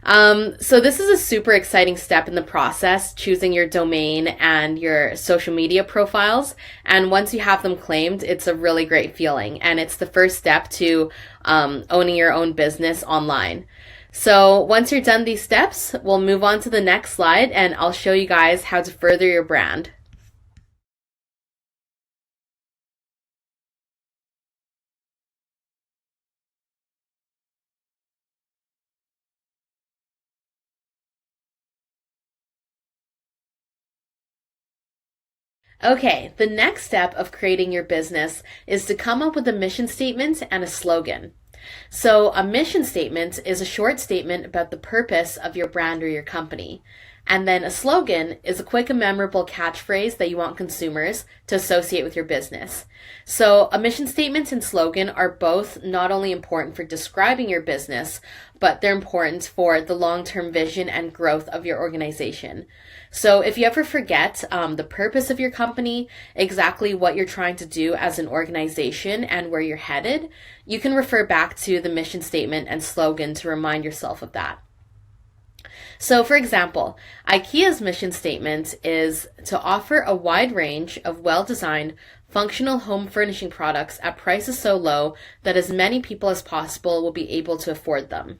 So this is a super exciting step in the process, choosing your domain and your social media profiles. And once you have them claimed, it's a really great feeling. And it's the first step to owning your own business online. So once you're done these steps, we'll move on to the next slide and I'll show you guys how to further your brand. Okay, the next step of creating your business is to come up with a mission statement and a slogan. So a mission statement is a short statement about the purpose of your brand or your company. And then a slogan is a quick and memorable catchphrase that you want consumers to associate with your business. So a mission statement and slogan are both not only important for describing your business, but they're important for the long-term vision and growth of your organization. So if you ever forget the purpose of your company, exactly what you're trying to do as an organization and where you're headed, you can refer back to the mission statement and slogan to remind yourself of that. So for example, IKEA's mission statement is to offer a wide range of well-designed, functional home furnishing products at prices so low that as many people as possible will be able to afford them.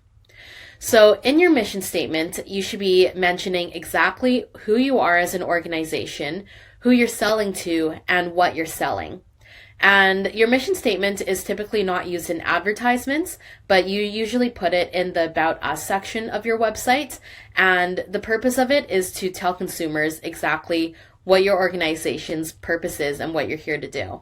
So in your mission statement, you should be mentioning exactly who you are as an organization, who you're selling to, and what you're selling. And your mission statement is typically not used in advertisements, but you usually put it in the About Us section of your website. And the purpose of it is to tell consumers exactly what your organization's purpose is and what you're here to do.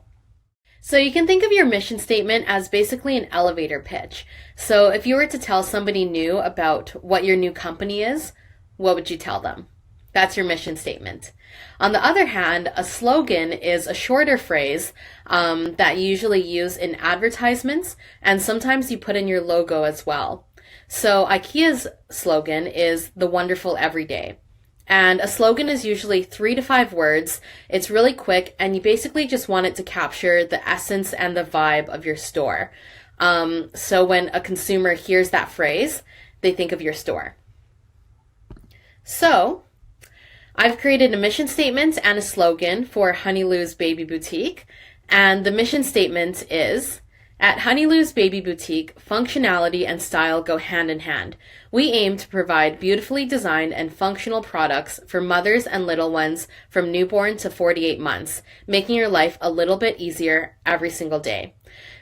So you can think of your mission statement as basically an elevator pitch. So if you were to tell somebody new about what your new company is, what would you tell them? That's your mission statement. On the other hand, a slogan is a shorter phrase that you usually use in advertisements, and sometimes you put in your logo as well. So IKEA's slogan is the wonderful everyday. And a slogan is usually 3 to 5 words. It's really quick, and you basically just want it to capture the essence and the vibe of your store. So when a consumer hears that phrase, they think of your store. So I've created a mission statement and a slogan for Honey Lou's Baby Boutique. And the mission statement is, At Honey Lou's Baby Boutique, functionality and style go hand in hand. We aim to provide beautifully designed and functional products for mothers and little ones from newborn to 48 months, making your life a little bit easier every single day.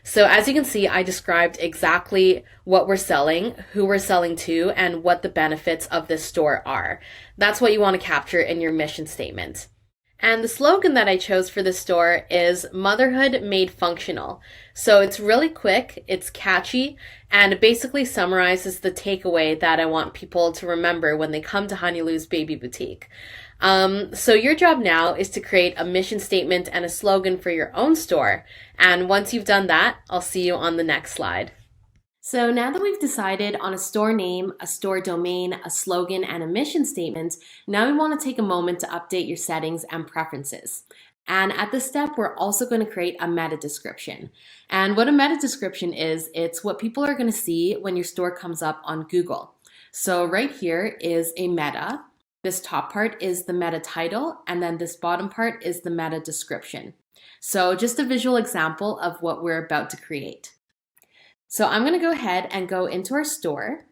So as you can see, I described exactly what we're selling, who we're selling to, and what the benefits of this store are. That's what you want to capture in your mission statement. And the slogan that I chose for this store is Motherhood Made Functional. So it's really quick, it's catchy, and it basically summarizes the takeaway that I want people to remember when they come to Honey Lou's Baby Boutique. So your job now is to create a mission statement and a slogan for your own store. And once you've done that, I'll see you on the next slide. So now that we've decided on a store name, a store domain, a slogan, and a mission statement, now we want to take a moment to update your settings and preferences. And at this step, we're also going to create a meta description. And what a meta description is, it's what people are going to see when your store comes up on Google. So right here is a meta. This top part is the meta title, and then this bottom part is the meta description. So just a visual example of what we're about to create. So I'm going to go ahead and go into our store,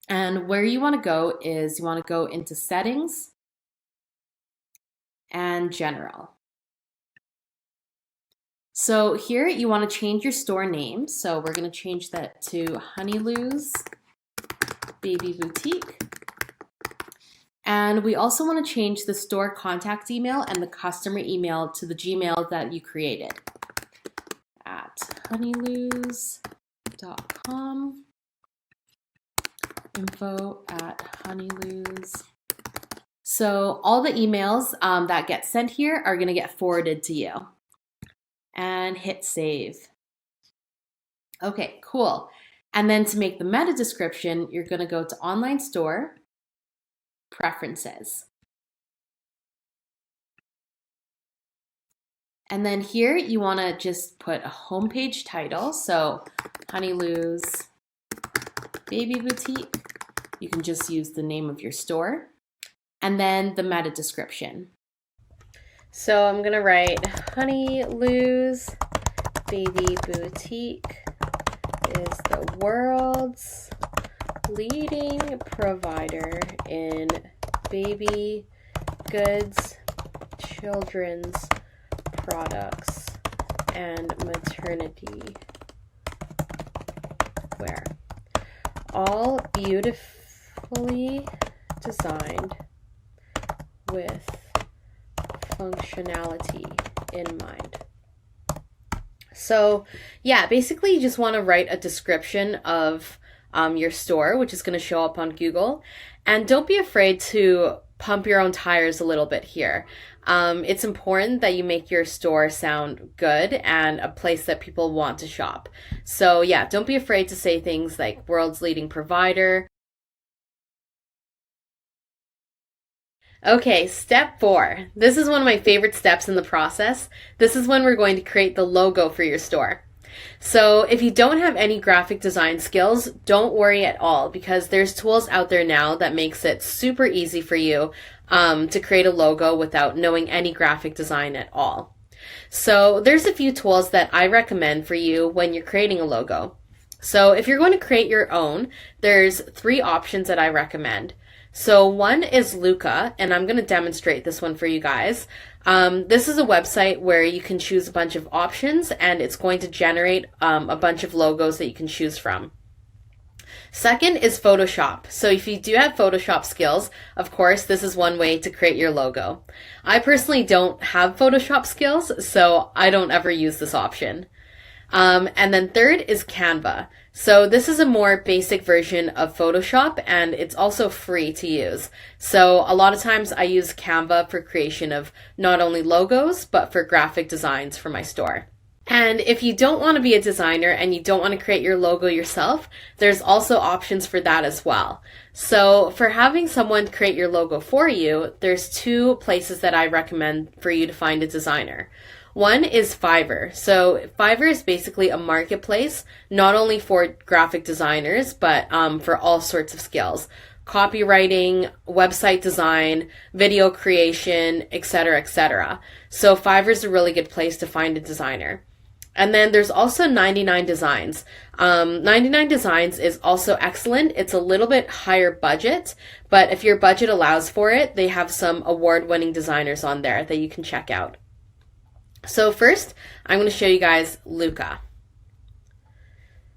and where you want to go is you want to go into settings and general. So here you want to change your store name. So we're going to change that to Honey Lou's Baby Boutique. And we also want to change the store contact email and the customer email to the Gmail that you created at honeylous.com, info@honeylous. So all the emails that get sent here are going to get forwarded to you. And hit save. Okay, cool. And then to make the meta description, you're going to go to online store, preferences. And then here you want to just put a homepage title. So Honey Lou's Baby Boutique. You can just use the name of your store. And then the meta description. So I'm going to write Honey Lou's Baby Boutique is the world's leading provider in baby goods, children's products, and maternity wear. All beautifully designed with functionality in mind. So yeah, basically you just want to write a description of your store, which is going to show up on Google. And don't be afraid to pump your own tires a little bit here. It's important that you make your store sound good and a place that people want to shop. So yeah, don't be afraid to say things like world's leading provider. Okay, step 4. This is one of my favorite steps in the process. This is when we're going to create the logo for your store. So if you don't have any graphic design skills, don't worry at all, because there's tools out there now that makes it super easy for you to create a logo without knowing any graphic design at all. So there's a few tools that I recommend for you when you're creating a logo. So if you're going to create your own, there's 3 options that I recommend. So one is Luca, and I'm going to demonstrate this one for you guys. This is a website where you can choose a bunch of options, and it's going to generate a bunch of logos that you can choose from. Second is Photoshop. So if you do have Photoshop skills, of course, this is one way to create your logo. I personally don't have Photoshop skills, so I don't ever use this option. And then third is Canva. So this is a more basic version of Photoshop, and it's also free to use. So a lot of times I use Canva for creation of not only logos, but for graphic designs for my store. And if you don't want to be a designer and you don't want to create your logo yourself, there's also options for that as well. So for having someone create your logo for you, there's 2 places that I recommend for you to find a designer. One is Fiverr. So Fiverr is basically a marketplace, not only for graphic designers, but for all sorts of skills. Copywriting, website design, video creation, etc., etc. So Fiverr is a really good place to find a designer. And then there's also 99 Designs. 99 Designs is also excellent. It's a little bit higher budget, but if your budget allows for it, they have some award-winning designers on there that you can check out. So first, I'm going to show you guys Luca.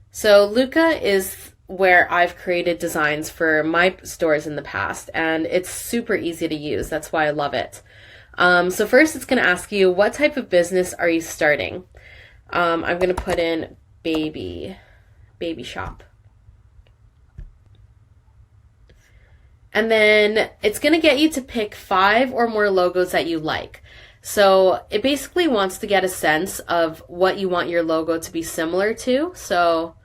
So Luca is where I've created designs for my stores in the past, and it's super easy to use. That's why I love it. So first, it's going to ask you, what type of business are you starting? I'm going to put in baby shop. And then it's going to get you to pick 5 or more logos that you like. So it basically wants to get a sense of what you want your logo to be similar to. So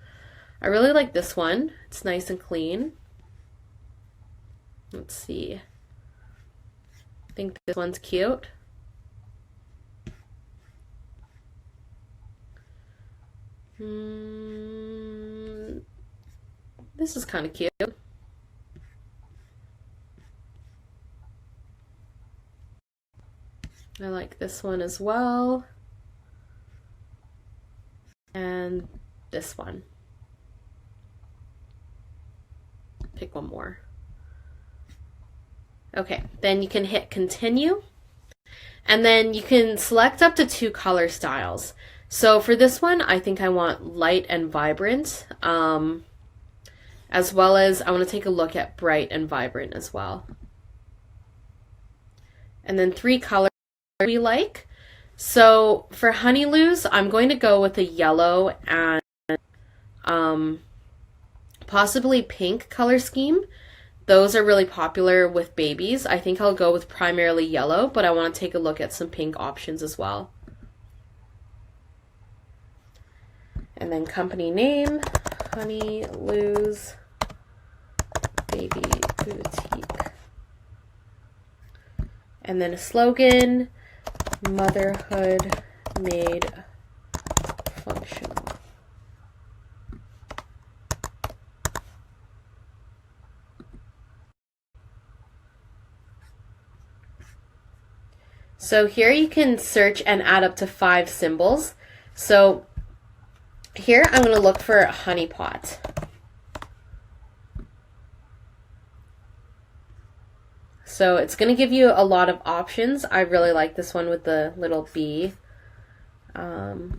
I really like this one. It's nice and clean. Let's see. I think this one's cute. This is kind of cute. I like this one as well. And this one. Pick one more. Okay, then you can hit continue. And then you can select up to 2 color styles. So for this one, I think I want light and vibrant, as well as I want to take a look at bright and vibrant as well. And then 3 colors we like. So for Honeyloo's, I'm going to go with a yellow and possibly pink color scheme. Those are really popular with babies. I think I'll go with primarily yellow, but I want to take a look at some pink options as well. And then company name, Honeyloo's Baby Boutique. And then a slogan, motherhood made functional. So here you can search and add up to 5 symbols. So here I'm going to look for a honey pot. So it's going to give you a lot of options. I really like this one with the little bee. Let's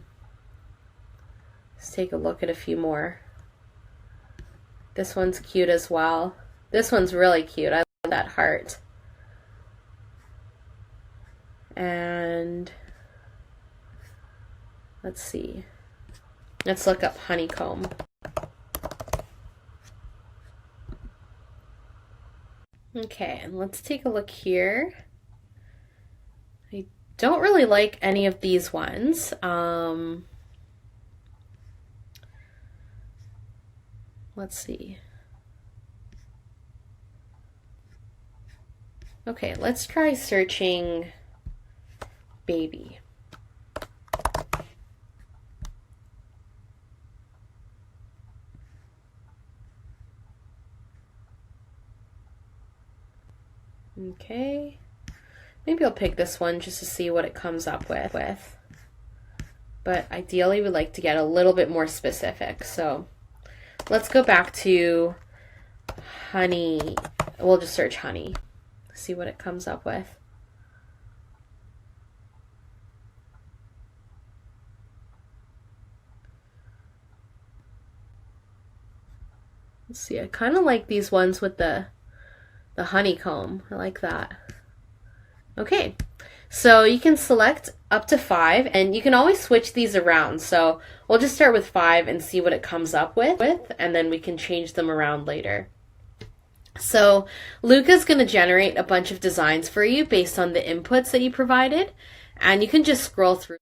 take a look at a few more. This one's cute as well. This one's really cute. I love that heart. And let's see. Let's look up honeycomb. Okay, and let's take a look here. I don't really like any of these ones. Let's see. Okay, let's try searching baby. Okay, maybe I'll pick this one just to see what it comes up with. But ideally we'd like to get a little bit more specific. So let's go back to honey. We'll just search honey, see what it comes up with. Let's see, I kind of like these ones with the honeycomb. I like that. Okay, so you can select up to 5, and you can always switch these around. So we'll just start with 5 and see what it comes up with, and then we can change them around later. So Luca's going to generate a bunch of designs for you based on the inputs that you provided, and you can just scroll through.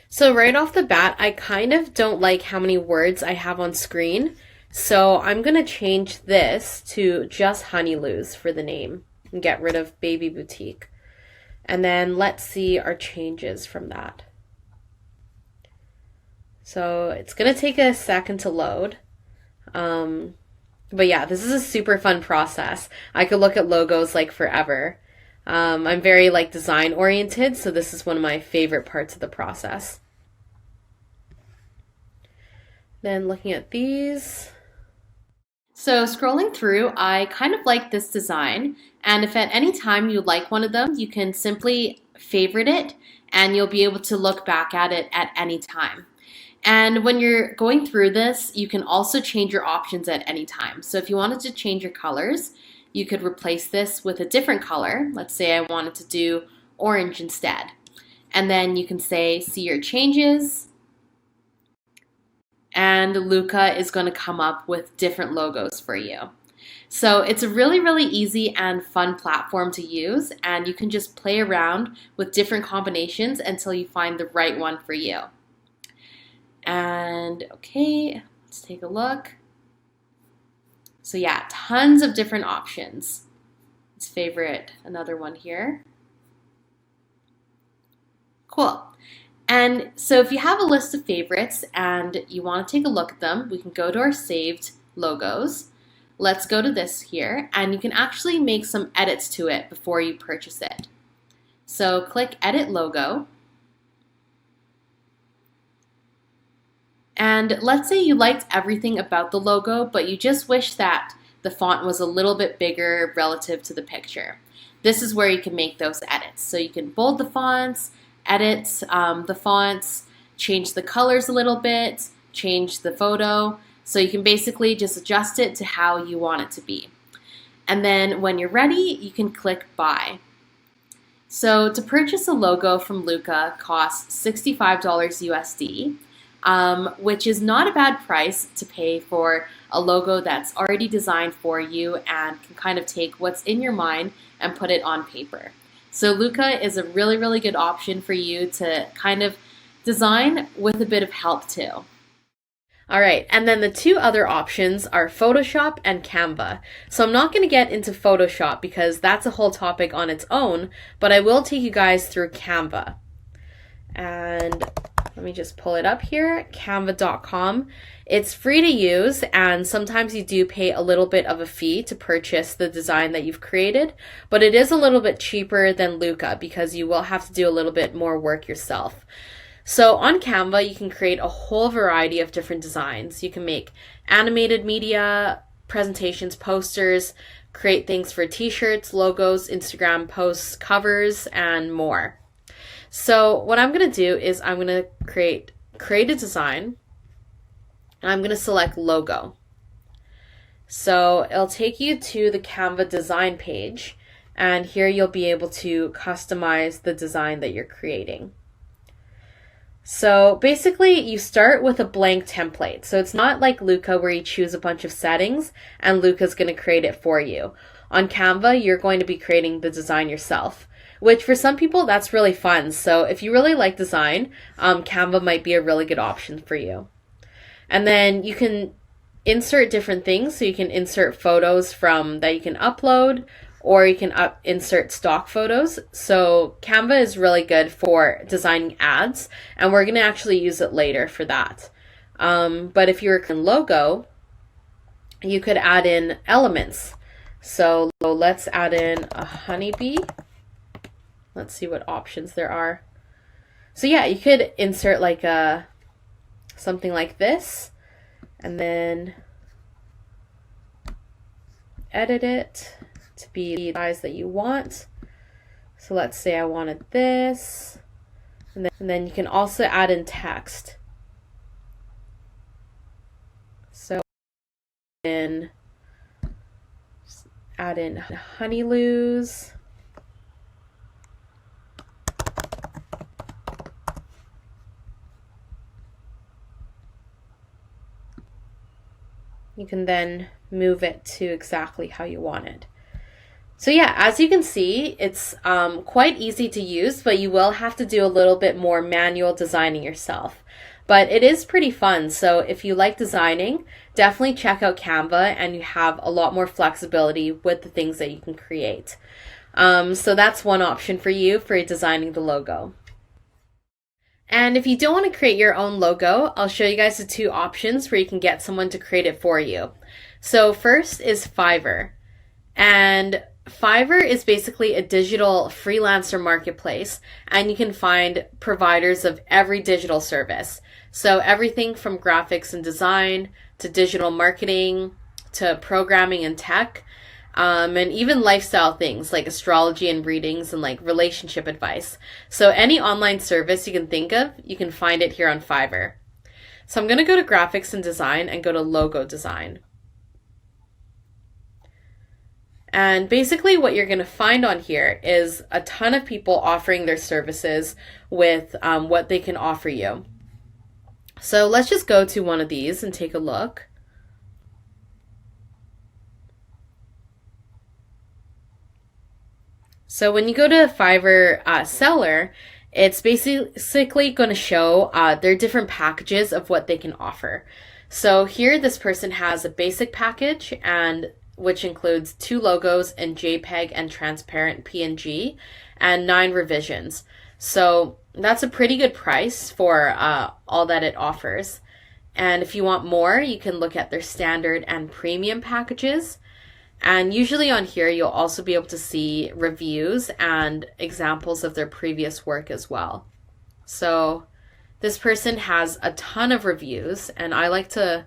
So right off the bat, I kind of don't like how many words I have on screen. So I'm going to change this to just Honeyloo's for the name and get rid of Baby Boutique. And then let's see our changes from that. So it's going to take a second to load. But yeah, this is a super fun process. I could look at logos like forever. I'm very like design oriented, so this is one of my favorite parts of the process. Then looking at these. So scrolling through, I kind of like this design, and if at any time you like one of them, you can simply favorite it and you'll be able to look back at it at any time. And when you're going through this, you can also change your options at any time. So if you wanted to change your colors, you could replace this with a different color. Let's say I wanted to do orange instead. And then you can say, see your changes. And Luca is going to come up with different logos for you. So it's a really, really easy and fun platform to use, and you can just play around with different combinations until you find the right one for you. And okay, let's take a look. So yeah, tons of different options. Let's favorite another one here. Cool. And so if you have a list of favorites and you want to take a look at them, we can go to our saved logos. Let's go to this here, and you can actually make some edits to it before you purchase it. So click Edit Logo. And let's say you liked everything about the logo, but you just wish that the font was a little bit bigger relative to the picture. This is where you can make those edits. So you can bold the fonts, edit the fonts, change the colors a little bit, change the photo. So you can basically just adjust it to how you want it to be. And then when you're ready, you can click Buy. So to purchase a logo from Luca costs $65 USD, which is not a bad price to pay for a logo that's already designed for you and can kind of take what's in your mind and put it on paper. So Luca is a really, really good option for you to kind of design with a bit of help too. All right, and then the two other options are Photoshop and Canva. So I'm not going to get into Photoshop because that's a whole topic on its own, but I will take you guys through Canva. And let me just pull it up here, canva.com. It's free to use, and sometimes you do pay a little bit of a fee to purchase the design that you've created, but it is a little bit cheaper than Luca because you will have to do a little bit more work yourself. So on Canva, you can create a whole variety of different designs. You can make animated media, presentations, posters, create things for t-shirts, logos, Instagram posts, covers, and more. So what I'm going to do is I'm going to create a design, and I'm going to select logo. So it'll take you to the Canva design page, and here you'll be able to customize the design that you're creating. So basically you start with a blank template. So it's not like Luca where you choose a bunch of settings and Luca's going to create it for you. On Canva, you're going to be creating the design yourself, which for some people that's really fun. So if you really like design, Canva might be a really good option for you. And then you can insert different things. So you can insert photos from that you can upload, or you can insert stock photos. So Canva is really good for designing ads, and we're going to actually use it later for that. But if you're in logo, you could add in elements. So let's add in a honeybee. Let's see what options there are. So yeah, you could insert like something like this, and then edit it to be the size that you want. So let's say I wanted this, and then you can also add in text. So then add in honeyloos. You can then move it to exactly how you want it. So yeah, as you can see, it's quite easy to use, but you will have to do a little bit more manual designing yourself. But it is pretty fun, so if you like designing, definitely check out Canva, and you have a lot more flexibility with the things that you can create. So that's one option for you for designing the logo. And if you don't want to create your own logo, I'll show you guys the two options where you can get someone to create it for you. So first is Fiverr. And Fiverr is basically a digital freelancer marketplace, and you can find providers of every digital service. So everything from graphics and design to digital marketing to programming and tech, and even lifestyle things like astrology and readings and like relationship advice. So any online service you can think of, you can find it here on Fiverr. So I'm going to go to graphics and design and go to logo design. And basically what you're going to find on here is a ton of people offering their services with what they can offer you. So let's just go to one of these and take a look. So when you go to Fiverr Seller, it's basically going to show their different packages of what they can offer. So here this person has a basic package, and which includes 2 logos in JPEG and transparent PNG and 9 revisions. So that's a pretty good price for all that it offers. And if you want more, you can look at their standard and premium packages. And usually on here, you'll also be able to see reviews and examples of their previous work as well. So this person has a ton of reviews, and I like to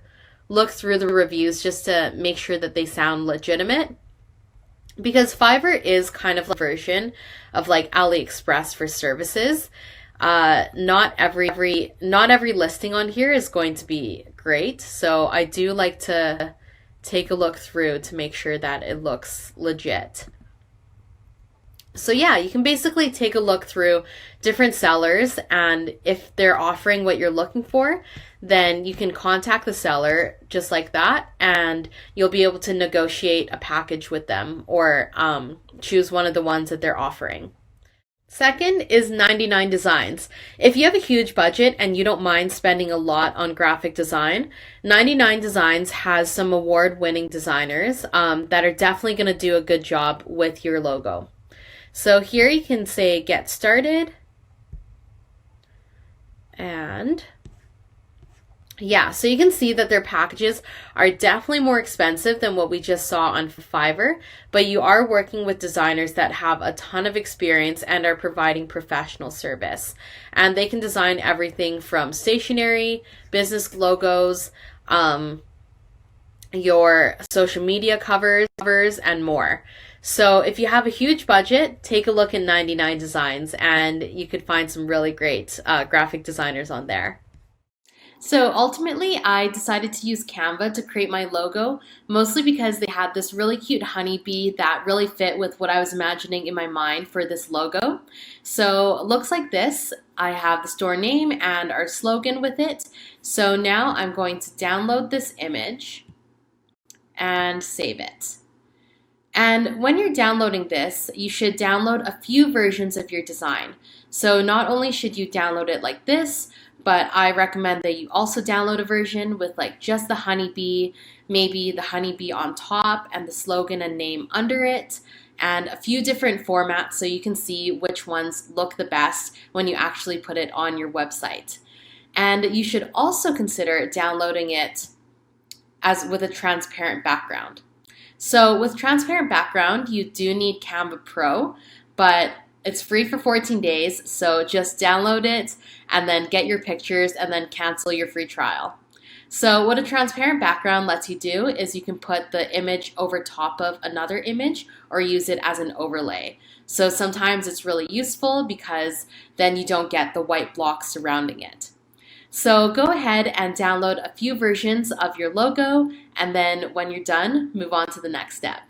look through the reviews just to make sure that they sound legitimate, because Fiverr is kind of a version of like AliExpress for services. Not every listing on here is going to be great, so I do like to take a look through to make sure that it looks legit. So yeah, you can basically take a look through different sellers, and if they're offering what you're looking for, then you can contact the seller just like that, and you'll be able to negotiate a package with them, or choose one of the ones that they're offering. Second is 99 Designs. If you have a huge budget and you don't mind spending a lot on graphic design, 99 Designs has some award-winning designers that are definitely going to do a good job with your logo. So here you can say get started, and yeah, so you can see that their packages are definitely more expensive than what we just saw on Fiverr, but you are working with designers that have a ton of experience and are providing professional service. And they can design everything from stationery, business logos, your social media covers, and more. So if you have a huge budget, take a look at 99 Designs, and you could find some really great graphic designers on there. So ultimately, I decided to use Canva to create my logo, mostly because they had this really cute honeybee that really fit with what I was imagining in my mind for this logo. So it looks like this. I have the store name and our slogan with it. So now I'm going to download this image and save it. And when you're downloading this, you should download a few versions of your design. So not only should you download it like this, but I recommend that you also download a version with like just the honeybee, maybe the honeybee on top and the slogan and name under it, and a few different formats so you can see which ones look the best when you actually put it on your website. And you should also consider downloading it as with a transparent background. So with transparent background, you do need Canva Pro, but it's free for 14 days, so just download it and then get your pictures and then cancel your free trial. So what a transparent background lets you do is you can put the image over top of another image or use it as an overlay. So sometimes it's really useful because then you don't get the white block surrounding it. So go ahead and download a few versions of your logo, and then when you're done, move on to the next step.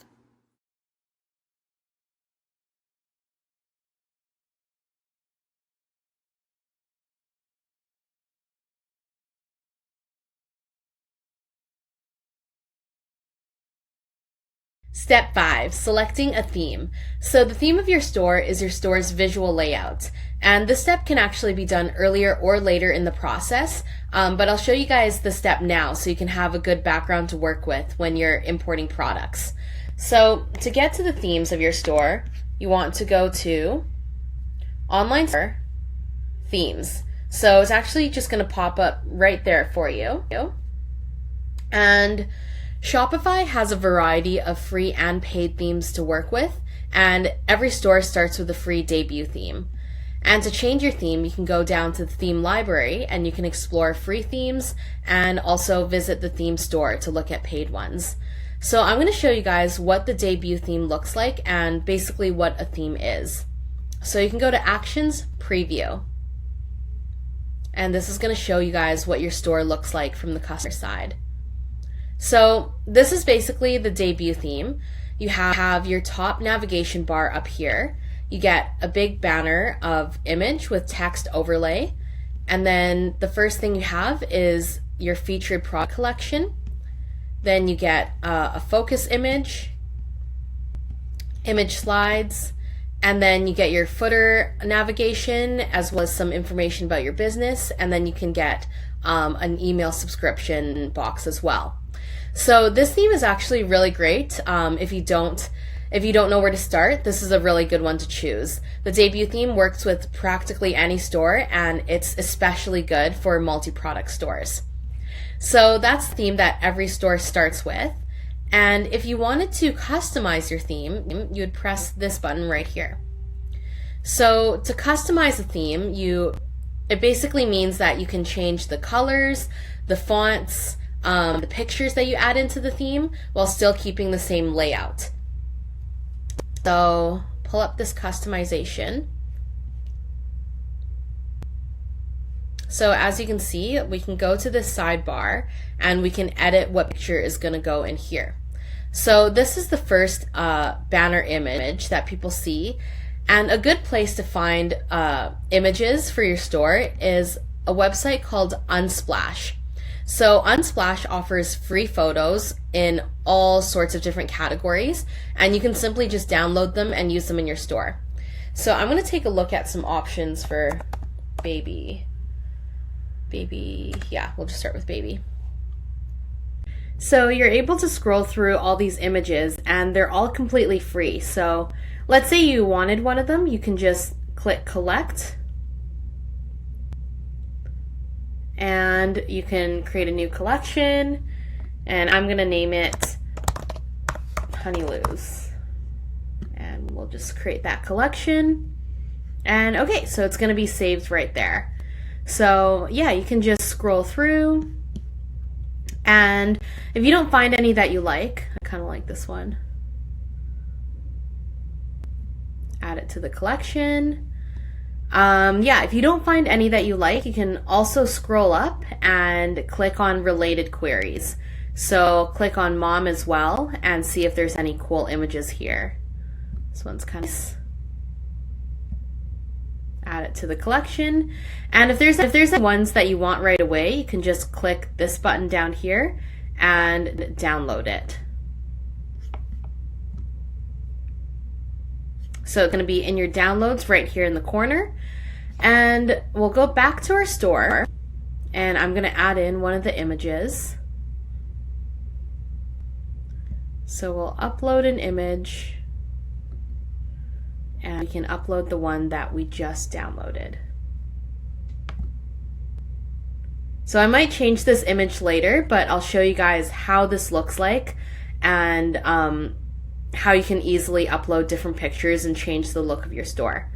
Step 5, selecting a theme. So the theme of your store is your store's visual layout. And this step can actually be done earlier or later in the process, but I'll show you guys the step now so you can have a good background to work with when you're importing products. So to get to the themes of your store, you want to go to Online Store, Themes. So it's actually just going to pop up right there for you. And Shopify has a variety of free and paid themes to work with. and every store starts with a free debut theme. And to change your theme, you can go down to the theme library and you can explore free themes and also visit the theme store to look at paid ones. So I'm going to show you guys what the debut theme looks like and basically what a theme is. So you can go to Actions, Preview. And this is going to show you guys what your store looks like from the customer side. So this is basically the debut theme. You have your top navigation bar up here. You get a big banner of image with text overlay. And then the first thing you have is your featured product collection. Then you get a focus image, image slides, and then you get your footer navigation as well as some information about your business. And then you can get an email subscription box as well. So this theme is actually really great. If you don't know where to start, this is a really good one to choose. The debut theme works with practically any store, and it's especially good for multi-product stores. So that's the theme that every store starts with. And if you wanted to customize your theme, you would press this button right here. So to customize a theme, it basically means that you can change the colors, the fonts, the pictures that you add into the theme while still keeping the same layout. So pull up this customization. So as you can see, we can go to this sidebar and we can edit what picture is going to go in here. So this is the first banner image that people see. And a good place to find images for your store is a website called Unsplash. So Unsplash offers free photos in all sorts of different categories, and you can simply just download them and use them in your store. So I'm going to take a look at some options for baby, yeah, we'll just start with baby. So you're able to scroll through all these images and they're all completely free. So let's say you wanted one of them, you can just click collect. And you can create a new collection, and I'm going to name it Honey Lou's. And we'll just create that collection. And okay, so it's going to be saved right there. So yeah, you can just scroll through. And if you don't find any that you like, I kind of like this one, add it to the collection. Yeah, if you don't find any that you like, you can also scroll up and click on related queries. So click on mom as well and see if there's any cool images here. This one's kind of nice. Add it to the collection. And if there's any ones that you want right away, you can just click this button down here and download it. So it's going to be in your downloads right here in the corner. And we'll go back to our store and I'm going to add in one of the images. So we'll upload an image and we can upload the one that we just downloaded. So I might change this image later, but I'll show you guys how this looks like and how you can easily upload different pictures and change the look of your store.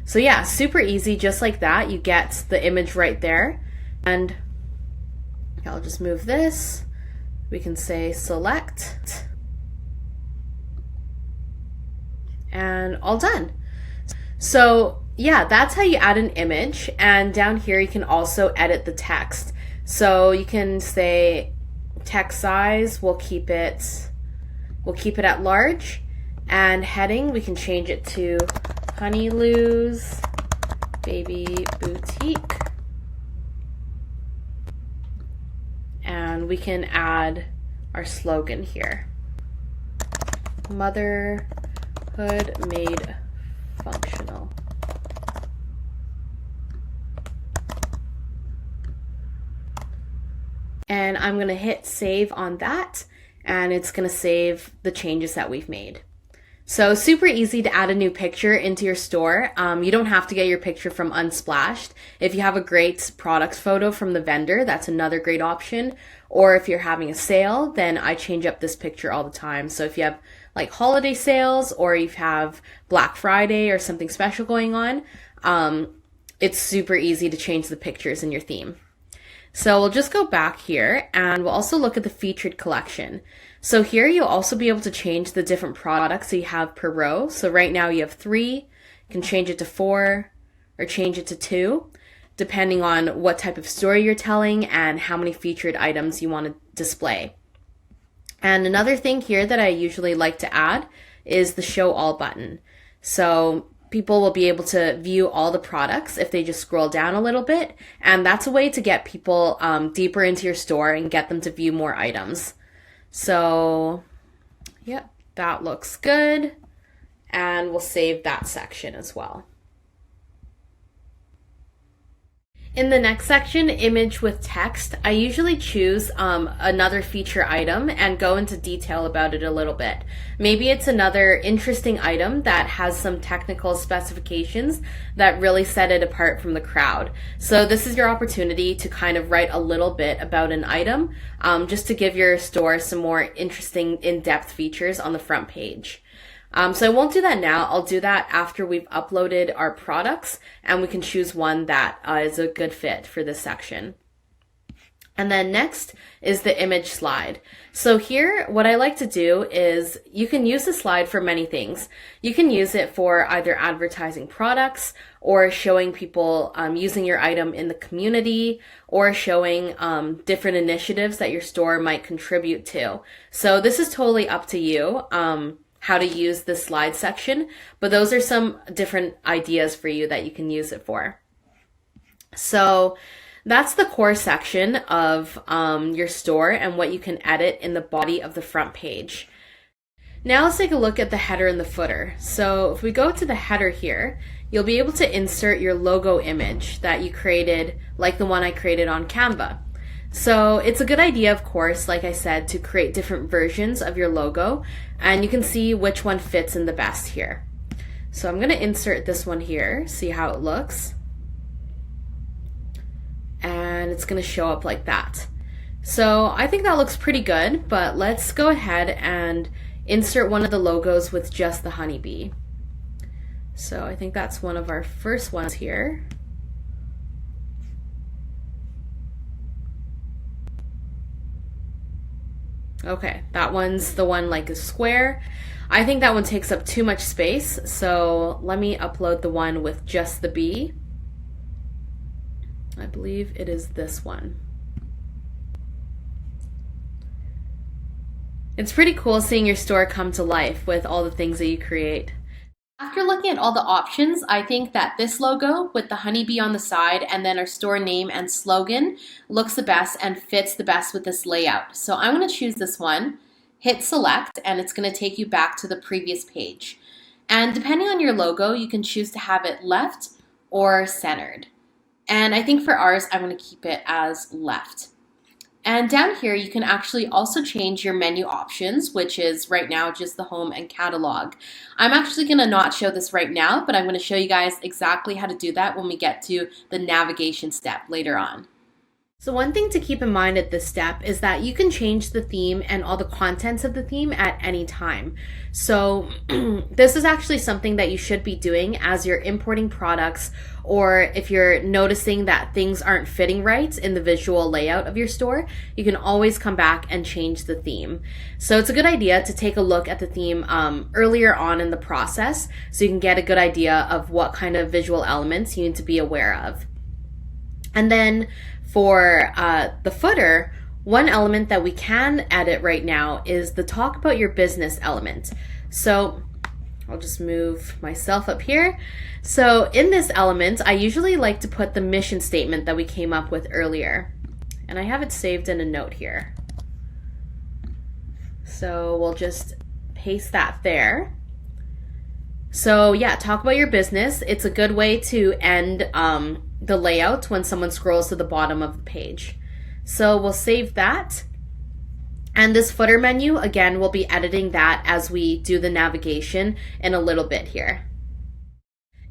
So yeah, super easy, just like that. You get the image right there. And I'll just move this. We can say select. And all done. So yeah, that's how you add an image. And down here you can also edit the text. So you can say text size, we'll keep it at large, and heading we can change it to Honey Lou's Baby Boutique, and we can add our slogan here: Motherhood Made Functional. And I'm going to hit save on that, and it's going to save the changes that we've made. So super easy to add a new picture into your store. You don't have to get your picture from Unsplashed. If you have a great product photo from the vendor, that's another great option. Or if you're having a sale, then I change up this picture all the time. So if you have like holiday sales or you have Black Friday or something special going on, it's super easy to change the pictures in your theme. So we'll just go back here and we'll also look at the featured collection. So here you'll also be able to change the different products that you have per row. So right now you have 3, you can change it to 4 or change it to 2, depending on what type of story you're telling and how many featured items you want to display. And another thing here that I usually like to add is the show all button. So people will be able to view all the products if they just scroll down a little bit. And that's a way to get people deeper into your store and get them to view more items. So, yeah, that looks good. And we'll save that section as well. In the next section, image with text, I usually choose another feature item and go into detail about it a little bit. Maybe it's another interesting item that has some technical specifications that really set it apart from the crowd. So this is your opportunity to kind of write a little bit about an item, just to give your store some more interesting in-depth features on the front page. So I won't do that now. I'll do that after we've uploaded our products and we can choose one that is a good fit for this section. And then next is the image slide. So here, what I like to do is you can use the slide for many things. You can use it for either advertising products or showing people using your item in the community or showing different initiatives that your store might contribute to. So this is totally up to you. How to use the slide section, but those are some different ideas for you that you can use it for. So that's the core section of your store and what you can edit in the body of the front page. Now let's take a look at the header and the footer. So if we go to the header here, you'll be able to insert your logo image that you created, like the one I created on Canva. So it's a good idea, of course, like I said, to create different versions of your logo, and you can see which one fits in the best here. So I'm going to insert this one here, see how it looks. And it's going to show up like that. So I think that looks pretty good, but let's go ahead and insert one of the logos with just the honeybee. So I think that's one of our first ones here. Okay, that one's the one like a square. I think that one takes up too much space, so let me upload the one with just the bee. I believe it is this one. It's pretty cool seeing your store come to life with all the things that you create. After looking at all the options, I think that this logo with the honeybee on the side and then our store name and slogan looks the best and fits the best with this layout. So I'm going to choose this one, hit select, and it's going to take you back to the previous page. And depending on your logo, you can choose to have it left or centered. And I think for ours, I'm going to keep it as left. And down here, you can actually also change your menu options, which is right now just the home and catalog. I'm actually going to not show this right now, but I'm going to show you guys exactly how to do that when we get to the navigation step later on. So one thing to keep in mind at this step is that you can change the theme and all the contents of the theme at any time. So this is actually something that you should be doing as you're importing products, or if you're noticing that things aren't fitting right in the visual layout of your store, you can always come back and change the theme. So it's a good idea to take a look at the theme earlier on in the process so you can get a good idea of what kind of visual elements you need to be aware of. And then for the footer, one element that we can edit right now is the talk about your business element. So I'll just move myself up here. So in this element, I usually like to put the mission statement that we came up with earlier. And I have it saved in a note here. So we'll just paste that there. So yeah, talk about your business. It's a good way to end the layout when someone scrolls to the bottom of the page. So we'll save that. And this footer menu, again, we'll be editing that as we do the navigation in a little bit here.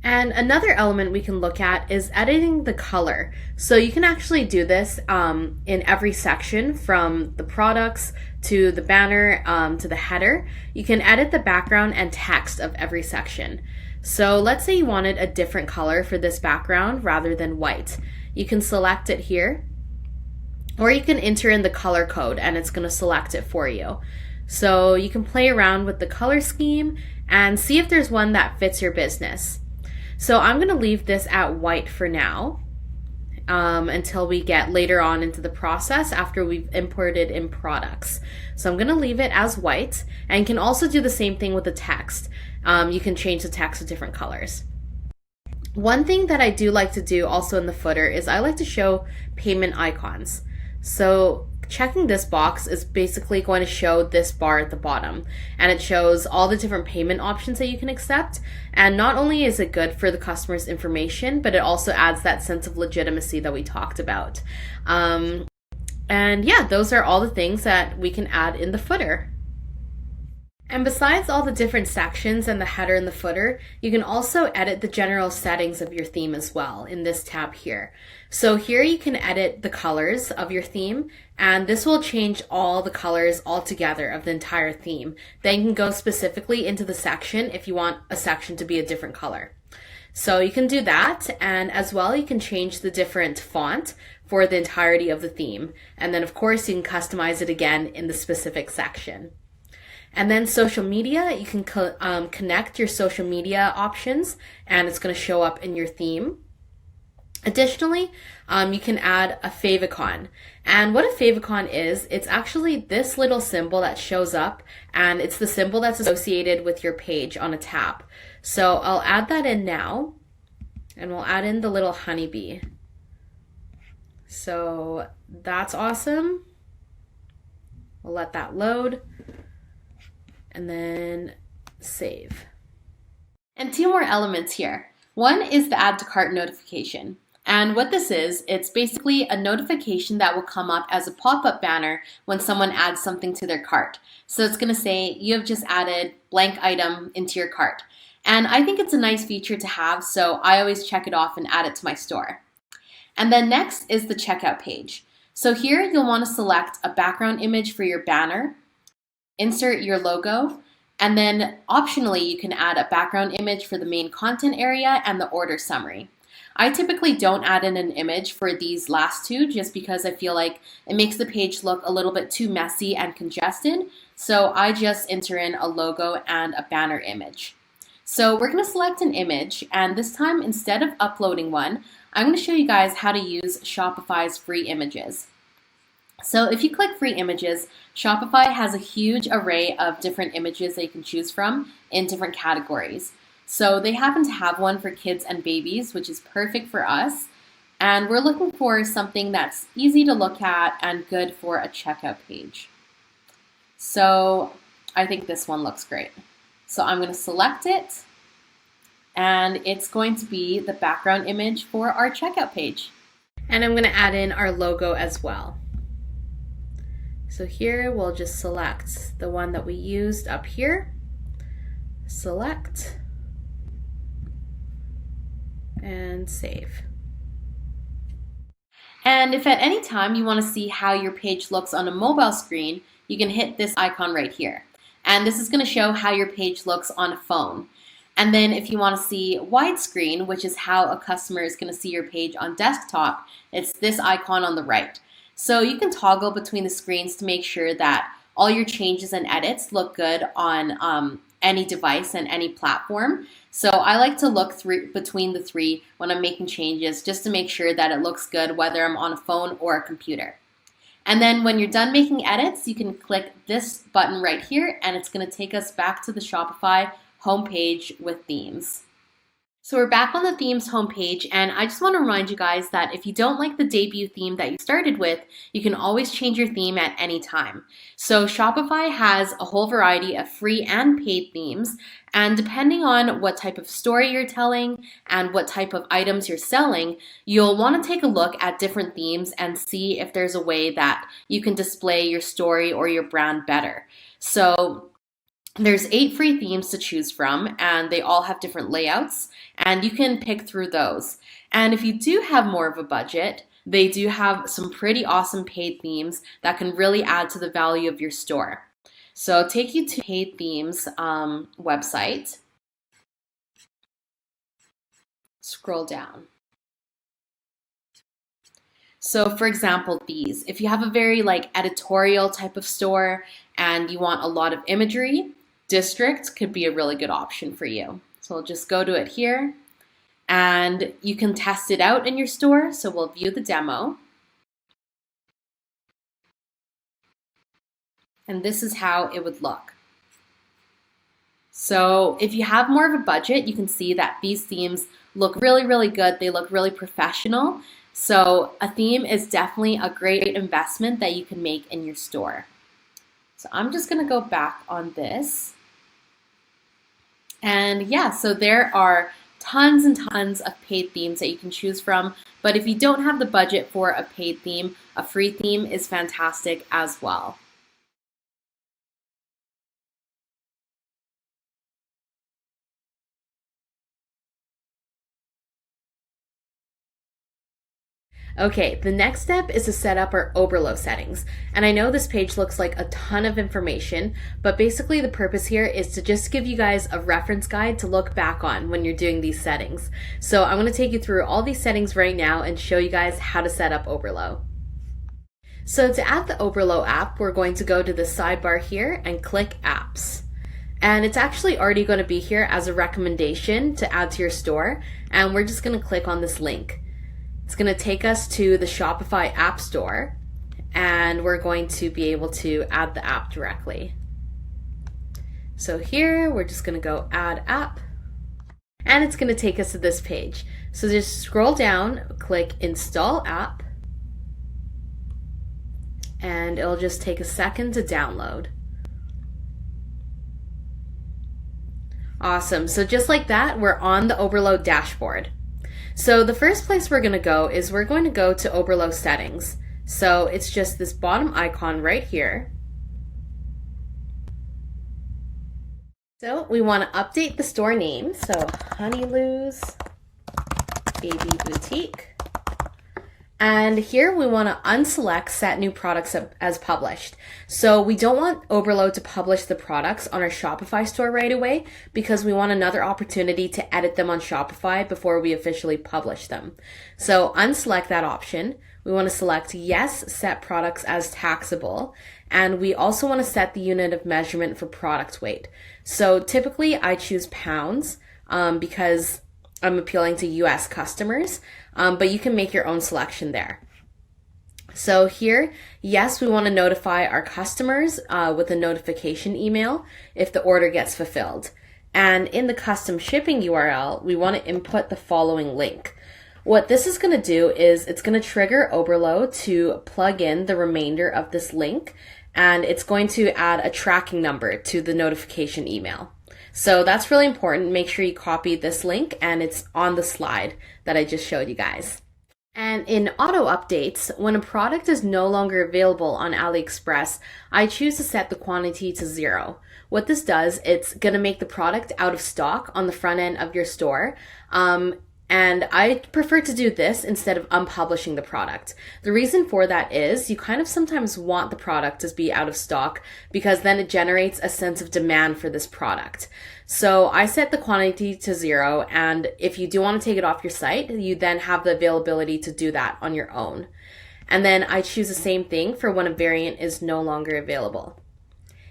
And another element we can look at is editing the color. So you can actually do this in every section, from the products to the banner to the header. You can edit the background and text of every section. So let's say you wanted a different color for this background rather than white. You can select it here, or you can enter in the color code and it's going to select it for you. So you can play around with the color scheme and see if there's one that fits your business. So I'm going to leave this at white for now until we get later on into the process after we've imported in products. So I'm going to leave it as white, and you can also do the same thing with the text. You can change the text to different colors. One thing that I do like to do also in the footer is I like to show payment icons. So checking this box is basically going to show this bar at the bottom, and it shows all the different payment options that you can accept. And not only is it good for the customer's information, but it also adds that sense of legitimacy that we talked about. And yeah, those are all the things that we can add in the footer. And besides all the different sections and the header and the footer, you can also edit the general settings of your theme as well in this tab here. So here you can edit the colors of your theme, and this will change all the colors altogether of the entire theme. Then you can go specifically into the section if you want a section to be a different color. So you can do that, and as well you can change the different font for the entirety of the theme. And then of course you can customize it again in the specific section. And then social media, you can connect your social media options, and it's going to show up in your theme. Additionally, you can add a favicon. And what a favicon is, it's actually this little symbol that shows up, and it's the symbol that's associated with your page on a tab. So I'll add that in now, and we'll add in the little honeybee. So that's awesome. We'll let that load. And then save. And two more elements here. One is the add to cart notification. And what this is, it's basically a notification that will come up as a pop-up banner when someone adds something to their cart. So it's going to say, you have just added blank item into your cart. And I think it's a nice feature to have, so I always check it off and add it to my store. And then next is the checkout page. So here you'll want to select a background image for your banner, insert your logo, and then optionally you can add a background image for the main content area and the order summary. I typically don't add in an image for these last two just because I feel like it makes the page look a little bit too messy and congested, so I just enter in a logo and a banner image. So we're going to select an image, and this time instead of uploading one, I'm going to show you guys how to use Shopify's free images. So if you click free images, Shopify has a huge array of different images that you can choose from in different categories. So they happen to have one for kids and babies, which is perfect for us. And we're looking for something that's easy to look at and good for a checkout page. So I think this one looks great. So I'm going to select it, and it's going to be the background image for our checkout page. And I'm going to add in our logo as well. So here we'll just select the one that we used up here, select, and save. And if at any time you want to see how your page looks on a mobile screen, you can hit this icon right here. And this is going to show how your page looks on a phone. And then if you want to see widescreen, which is how a customer is going to see your page on desktop, it's this icon on the right. So you can toggle between the screens to make sure that all your changes and edits look good on any device and any platform. So I like to look between the three when I'm making changes just to make sure that it looks good whether I'm on a phone or a computer. And then when you're done making edits, you can click this button right here, and it's going to take us back to the Shopify homepage with themes. So we're back on the themes homepage, and I just want to remind you guys that if you don't like the debut theme that you started with, you can always change your theme at any time. So Shopify has a whole variety of free and paid themes, and depending on what type of story you're telling and what type of items you're selling, you'll want to take a look at different themes and see if there's a way that you can display your story or your brand better. So There's 8 free themes to choose from, and they all have different layouts, and you can pick through those. And if you do have more of a budget, they do have some pretty awesome paid themes that can really add to the value of your store. So I'll take you to paid themes website. Scroll down. So for example, these, if you have a very like editorial type of store and you want a lot of imagery, District could be a really good option for you. So we'll just go to it here and you can test it out in your store. So we'll view the demo. And this is how it would look. So if you have more of a budget, you can see that these themes look really, really good. They look really professional. So a theme is definitely a great investment that you can make in your store. So I'm just going to go back on this. And yeah, so there are tons and tons of paid themes that you can choose from. But if you don't have the budget for a paid theme, a free theme is fantastic as well. Okay, the next step is to set up our Oberlo settings. And I know this page looks like a ton of information, but basically the purpose here is to just give you guys a reference guide to look back on when you're doing these settings. So I'm going to take you through all these settings right now and show you guys how to set up Oberlo. So to add the Oberlo app, we're going to go to the sidebar here and click Apps. And it's actually already going to be here as a recommendation to add to your store. And we're just going to click on this link. It's going to take us to the Shopify App Store, and we're going to be able to add the app directly. So here, we're just going to go Add App, and it's going to take us to this page. So just scroll down, click Install App, and it'll just take a second to download. Awesome. So just like that, we're on the Oberlo dashboard. So the first place we're going to go is we're going to go to Oberlo settings. So it's just this bottom icon right here. So we want to update the store name. So Honeylou's Baby Boutique. And here we want to unselect Set New Products as Published. So we don't want Oberlo to publish the products on our Shopify store right away because we want another opportunity to edit them on Shopify before we officially publish them. So unselect that option. We want to select Yes, Set Products as Taxable. And we also want to set the unit of measurement for product weight. So typically I choose pounds because I'm appealing to US customers, but you can make your own selection there. So here, yes, we want to notify our customers with a notification email if the order gets fulfilled. And in the custom shipping URL, we want to input the following link. What this is going to do is it's going to trigger Oberlo to plug in the remainder of this link, and it's going to add a tracking number to the notification email. So that's really important. Make sure you copy this link and it's on the slide that I just showed you guys. And in auto updates, when a product is no longer available on AliExpress, I choose to set the quantity to 0. What this does, it's going to make the product out of stock on the front end of your store. And I prefer to do this instead of unpublishing the product. The reason for that is you kind of sometimes want the product to be out of stock because then it generates a sense of demand for this product. So I set the quantity to 0, and if you do want to take it off your site, you then have the availability to do that on your own. And then I choose the same thing for when a variant is no longer available.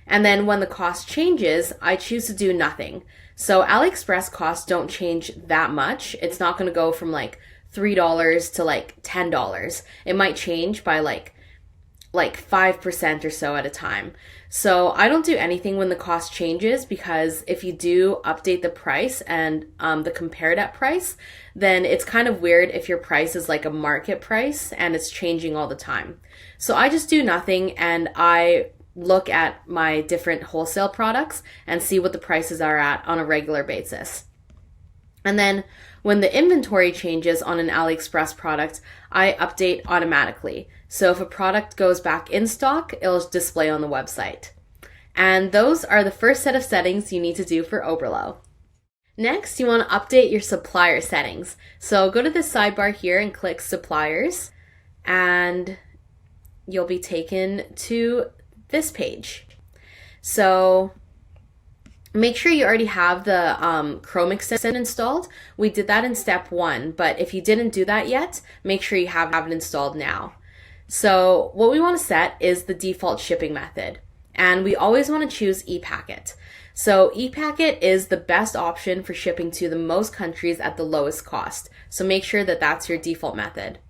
And then when the cost changes, I choose to do nothing. So AliExpress costs don't change that much. It's not going to go from like $3 to like $10. It might change by like 5% or so at a time. So I don't do anything when the cost changes because if you do update the price and the compared at price, then it's kind of weird if your price is like a market price and it's changing all the time. So I just do nothing and I look at my different wholesale products and see what the prices are at on a regular basis. And then when the inventory changes on an AliExpress product, I update automatically. So if a product goes back in stock, it'll display on the website. And those are the first set of settings you need to do for Oberlo. Next, you want to update your supplier settings. So go to the sidebar here and click suppliers, and you'll be taken to this page. So make sure you already have the Chrome extension installed. We did that in step 1, but if you didn't do that yet, make sure you have it installed now. So what we want to set is the default shipping method, and we always want to choose ePacket. So ePacket is the best option for shipping to the most countries at the lowest cost. So make sure that that's your default method.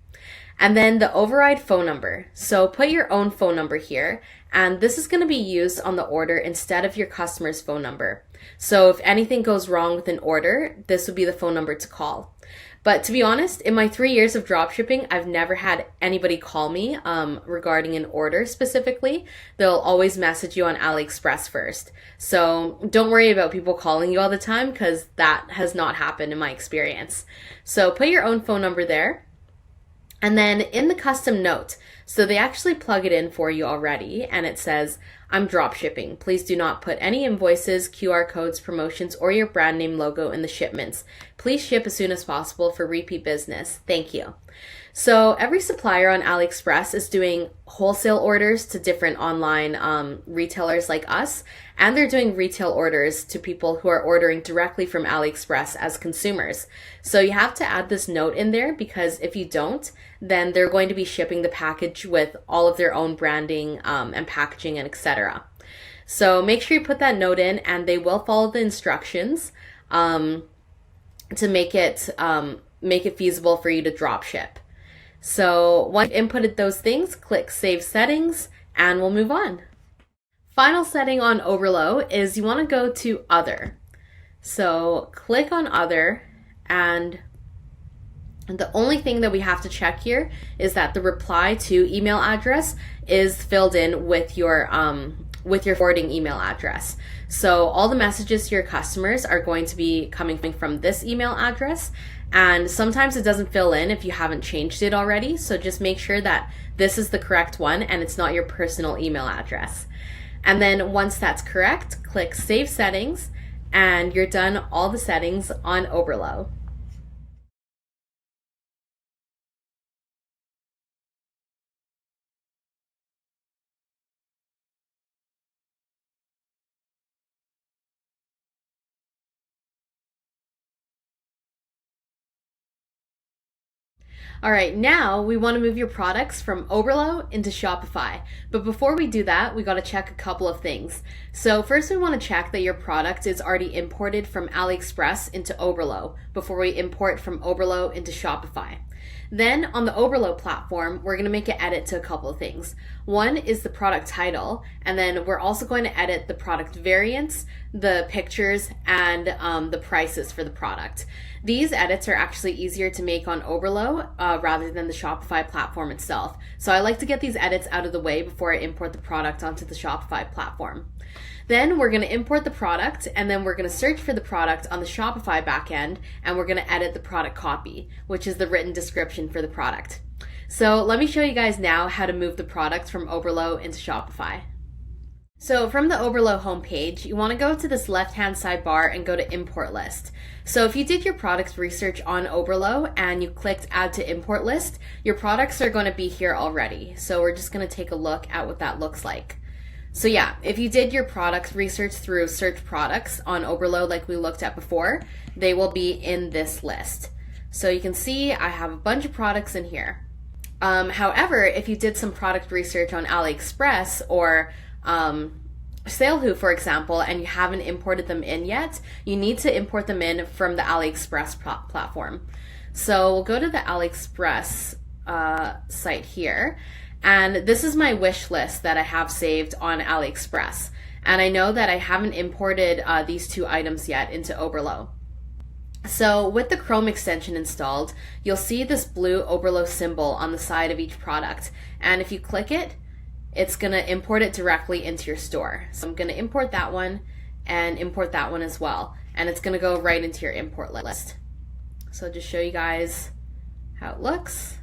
And then the override phone number. So put your own phone number here, and this is going to be used on the order instead of your customer's phone number. So if anything goes wrong with an order, this would be the phone number to call. But to be honest, in my 3 years of dropshipping, I've never had anybody call me regarding an order specifically. They'll always message you on AliExpress first. So don't worry about people calling you all the time, because that has not happened in my experience. So put your own phone number there. And then in the custom note, so they actually plug it in for you already, and it says, I'm dropshipping. Please do not put any invoices, QR codes, promotions, or your brand name logo in the shipments. Please ship as soon as possible for repeat business. Thank you. So every supplier on AliExpress is doing wholesale orders to different online retailers like us, and they're doing retail orders to people who are ordering directly from AliExpress as consumers. So you have to add this note in there, because if you don't, then they're going to be shipping the package with all of their own branding and packaging and etc. So make sure you put that note in, and they will follow the instructions to make it feasible for you to drop ship. So once you've inputted those things, click Save Settings, and we'll move on. Final setting on Oberlo is you want to go to Other. So click on Other, and the only thing that we have to check here is that the reply to email address is filled in with your forwarding email address. So all the messages to your customers are going to be coming from this email address, and sometimes it doesn't fill in if you haven't changed it already. So just make sure that this is the correct one and it's not your personal email address. And then once that's correct, click Save Settings, and you're done all the settings on Oberlo. All right, now we want to move your products from Oberlo into Shopify. But before we do that, we got to check a couple of things. So first we want to check that your product is already imported from AliExpress into Oberlo before we import from Oberlo into Shopify. Then on the Oberlo platform, we're going to make an edit to a couple of things. One is the product title, and then we're also going to edit the product variants, the pictures, and the prices for the product. These edits are actually easier to make on Oberlo rather than the Shopify platform itself. So I like to get these edits out of the way before I import the product onto the Shopify platform. Then we're going to import the product, and then we're going to search for the product on the Shopify backend, and we're going to edit the product copy, which is the written description for the product. So let me show you guys now how to move the product from Oberlo into Shopify. So from the Oberlo homepage, you want to go to this left-hand sidebar and go to Import List. So if you did your product research on Oberlo and you clicked Add to Import List, your products are going to be here already. So we're just going to take a look at what that looks like. So yeah, if you did your product research through Search Products on Oberlo like we looked at before, they will be in this list. So you can see I have a bunch of products in here. However, if you did some product research on AliExpress or Salehu, for example, and you haven't imported them in yet, you need to import them in from the AliExpress platform. So we'll go to the AliExpress site here. And this is my wish list that I have saved on AliExpress. And I know that I haven't imported these two items yet into Oberlo. So with the Chrome extension installed, you'll see this blue Oberlo symbol on the side of each product. And if you click it, it's going to import it directly into your store. So I'm going to import that one and import that one as well. And it's going to go right into your import list. So I'll just show you guys how it looks.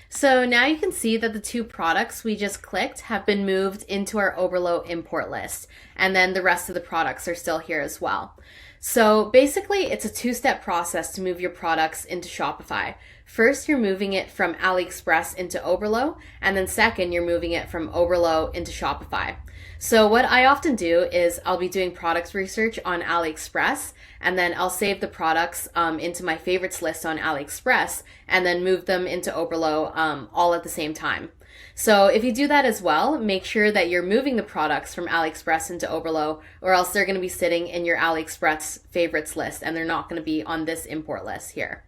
So now you can see that the two products we just clicked have been moved into our Oberlo import list, and then the rest of the products are still here as well. So basically, it's a two-step process to move your products into Shopify. First, you're moving it from AliExpress into Oberlo, and then second, you're moving it from Oberlo into Shopify. So what I often do is I'll be doing product research on AliExpress, and then I'll save the products into my favorites list on AliExpress, and then move them into Oberlo all at the same time. So if you do that as well, make sure that you're moving the products from AliExpress into Oberlo, or else they're going to be sitting in your AliExpress favorites list, and they're not going to be on this import list here.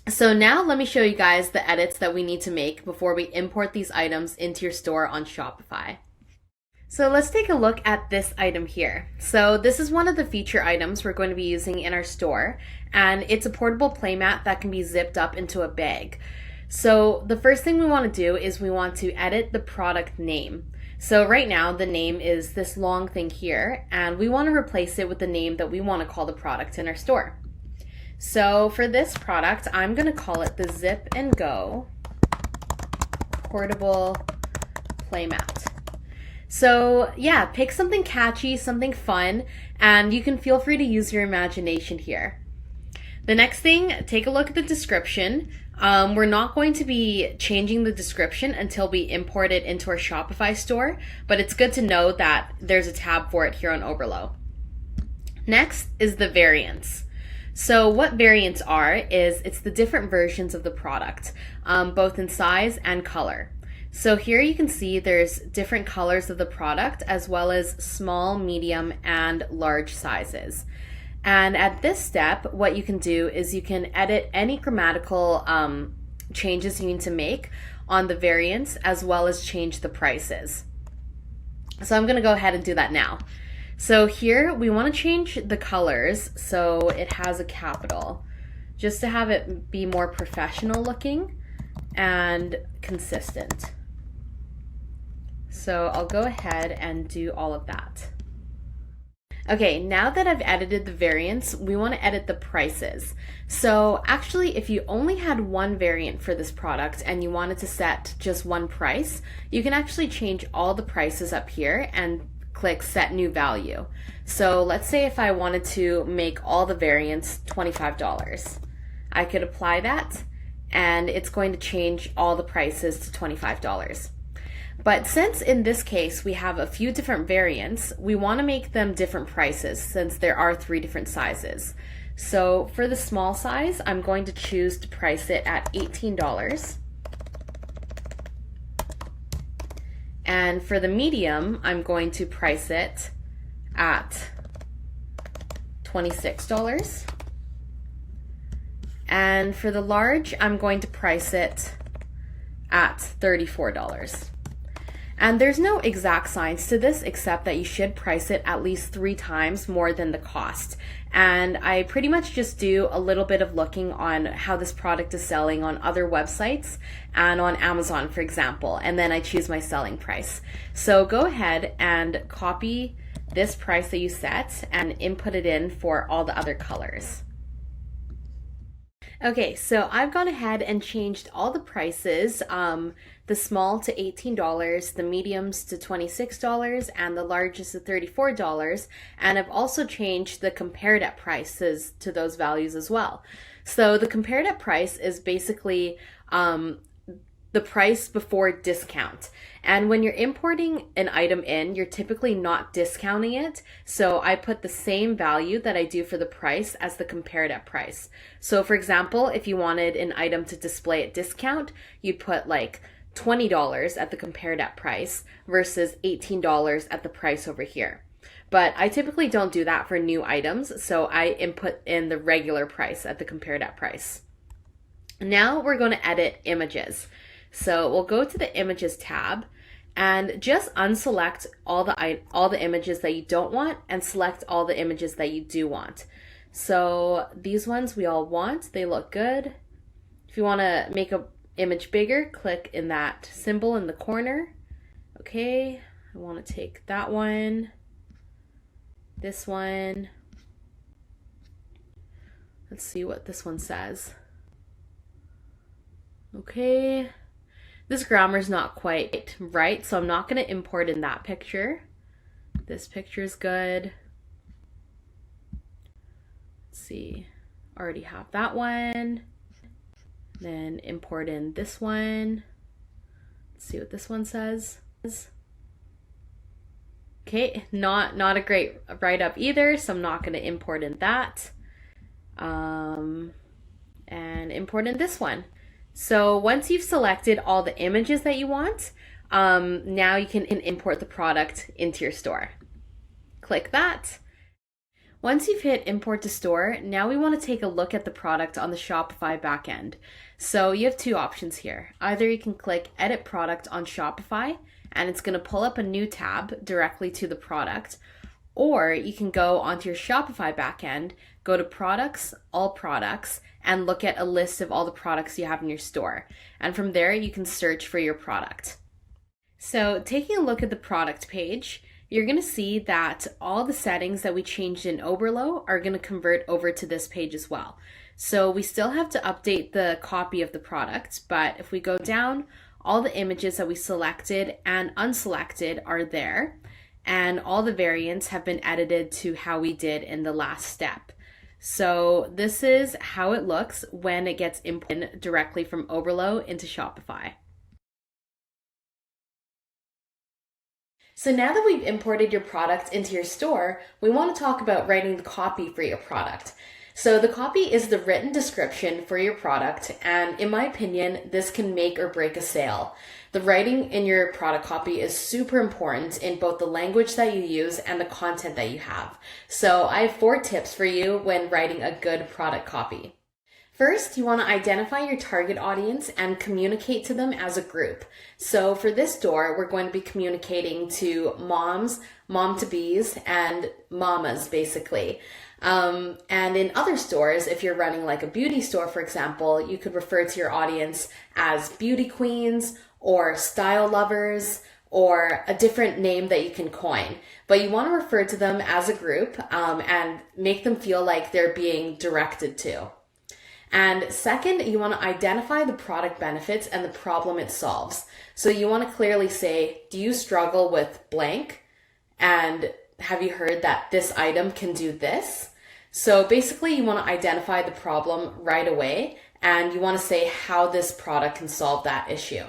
So now let me show you guys the edits that we need to make before we import these items into your store on Shopify. So let's take a look at this item here. So this is one of the feature items we're going to be using in our store, and it's a portable playmat that can be zipped up into a bag. So the first thing we want to do is we want to edit the product name. So right now the name is this long thing here, and we want to replace it with the name that we want to call the product in our store. So for this product, I'm going to call it the Zip and Go Portable Playmat. So yeah, pick something catchy, something fun, and you can feel free to use your imagination here. The next thing, take a look at the description. We're not going to be changing the description until we import it into our Shopify store, but it's good to know that there's a tab for it here on Oberlo. Next is the variants. So what variants are is it's the different versions of the product, both in size and color. So here you can see there's different colors of the product as well as small, medium, and large sizes. And at this step, what you can do is you can edit any grammatical changes you need to make on the variants as well as change the prices. So I'm going to go ahead and do that now. So here we want to change the colors so it has a capital, just to have it be more professional looking and consistent. So I'll go ahead and do all of that. Okay, now that I've edited the variants, we want to edit the prices. So actually, if you only had one variant for this product and you wanted to set just one price, you can actually change all the prices up here and click Set New Value. So let's say if I wanted to make all the variants $25, I could apply that and it's going to change all the prices to $25. But since in this case we have a few different variants, we want to make them different prices since there are 3 different sizes. So for the small size, I'm going to choose to price it at $18. And for the medium, I'm going to price it at $26. And for the large, I'm going to price it at $34. And there's no exact science to this except that you should price it at least 3 times more than the cost. And I pretty much just do a little bit of looking on how this product is selling on other websites and on Amazon, for example, and then I choose my selling price. So go ahead and copy this price that you set and input it in for all the other colors. Okay, so I've gone ahead and changed all the prices, the small to $18, the mediums to $26, and the largest to $34. And I've also changed the compared at prices to those values as well. So the compared at price is basically the price before discount. And when you're importing an item in, you're typically not discounting it. So I put the same value that I do for the price as the compared at price. So for example, if you wanted an item to display at discount, you'd put like $20 at the compared at price versus $18 at the price over here. But I typically don't do that for new items, so I input in the regular price at the compared at price. Now we're going to edit images. So we'll go to the Images tab and just unselect all the images that you don't want and select all the images that you do want. So these ones we all want, they look good. If you want to make an image bigger, click in that symbol in the corner. Okay, I want to take that one, this one. Let's see what this one says. Okay, this grammar's not quite right, so I'm not going to import in that picture. This picture is good. Let's see, already have that one. Then import in this one. Let's see what this one says. Okay, not a great write-up either, so I'm not going to import in that. And import in this one. So once you've selected all the images that you want, now you can import the product into your store. Click that. Once you've hit import to store, now we want to take a look at the product on the Shopify backend. So you have two options here. Either you can click edit product on Shopify and it's going to pull up a new tab directly to the product, or you can go onto your Shopify backend, go to products, all products, and look at a list of all the products you have in your store. And from there, you can search for your product. So taking a look at the product page, you're going to see that all the settings that we changed in Oberlo are going to convert over to this page as well. So we still have to update the copy of the product, but if we go down, all the images that we selected and unselected are there, and all the variants have been edited to how we did in the last step. So this is how it looks when it gets imported directly from Oberlo into Shopify. So now that we've imported your product into your store, we want to talk about writing the copy for your product. So the copy is the written description for your product, and in my opinion, this can make or break a sale. The writing in your product copy is super important in both the language that you use and the content that you have. So I have 4 tips for you when writing a good product copy. First, you want to identify your target audience and communicate to them as a group. So for this store, we're going to be communicating to moms, mom-to-bees, and mamas, basically. And in other stores, if you're running like a beauty store, for example, you could refer to your audience as beauty queens or style lovers or a different name that you can coin. But you want to refer to them as a group and make them feel like they're being directed to. And second, you want to identify the product benefits and the problem it solves. So you want to clearly say, do you struggle with blank? And have you heard that this item can do this? So basically you want to identify the problem right away, and you want to say how this product can solve that issue.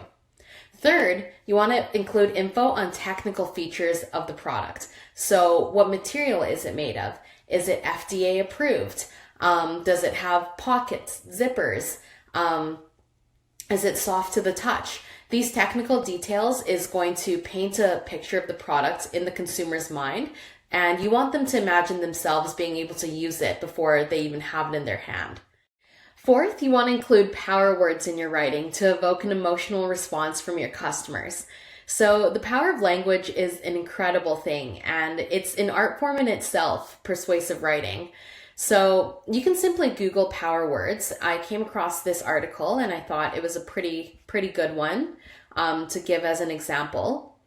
Third, you want to include info on technical features of the product. So what material is it made of? Is it FDA approved? Does it have pockets, zippers? Is it soft to the touch? These technical details is going to paint a picture of the product in the consumer's mind, and you want them to imagine themselves being able to use it before they even have it in their hand. Fourth, you want to include power words in your writing to evoke an emotional response from your customers. So the power of language is an incredible thing, and it's an art form in itself, persuasive writing. So you can simply Google power words. I came across this article and I thought it was a pretty good one to give as an example.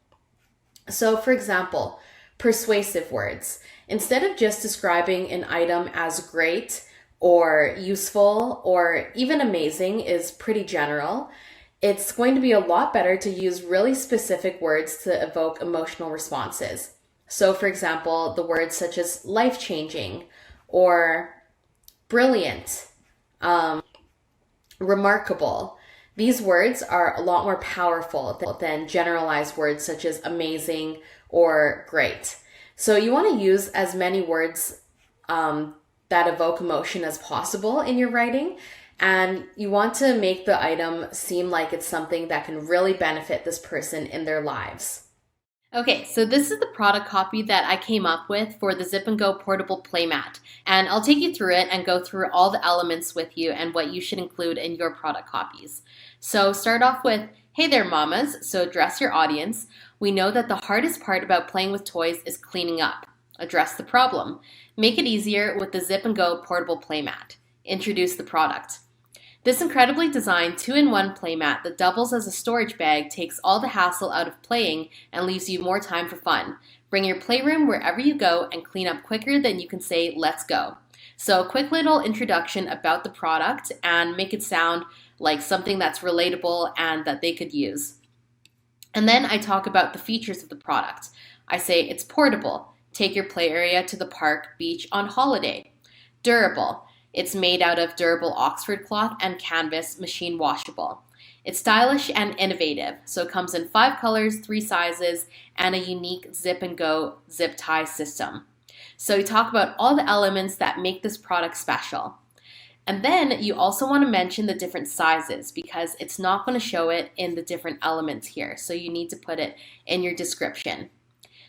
So for example, persuasive words. Instead of just describing an item as great or useful or even amazing is pretty general, it's going to be a lot better to use really specific words to evoke emotional responses. So for example, the words such as life-changing, or brilliant, remarkable. These words are a lot more powerful than generalized words such as amazing or great. So you want to use as many words that evoke emotion as possible in your writing, and you want to make the item seem like it's something that can really benefit this person in their lives. Okay, so this is the product copy that I came up with for the Zip & Go portable playmat, and I'll take you through it and go through all the elements with you and what you should include in your product copies. So start off with, hey there mamas, so address your audience. We know that the hardest part about playing with toys is cleaning up. Address the problem. Make it easier with the Zip & Go portable playmat. Introduce the product. This incredibly designed 2-in-1 playmat that doubles as a storage bag takes all the hassle out of playing and leaves you more time for fun. Bring your playroom wherever you go and clean up quicker than you can say, let's go. So a quick little introduction about the product and make it sound like something that's relatable and that they could use. And then I talk about the features of the product. I say it's portable. Take your play area to the park, beach on holiday. Durable. It's made out of durable Oxford cloth and canvas, machine washable. It's stylish and innovative, so it comes in 5 colors, 3 sizes, and a unique zip and go zip tie system. So we talk about all the elements that make this product special. And then you also want to mention the different sizes because it's not going to show it in the different elements here. So you need to put it in your description.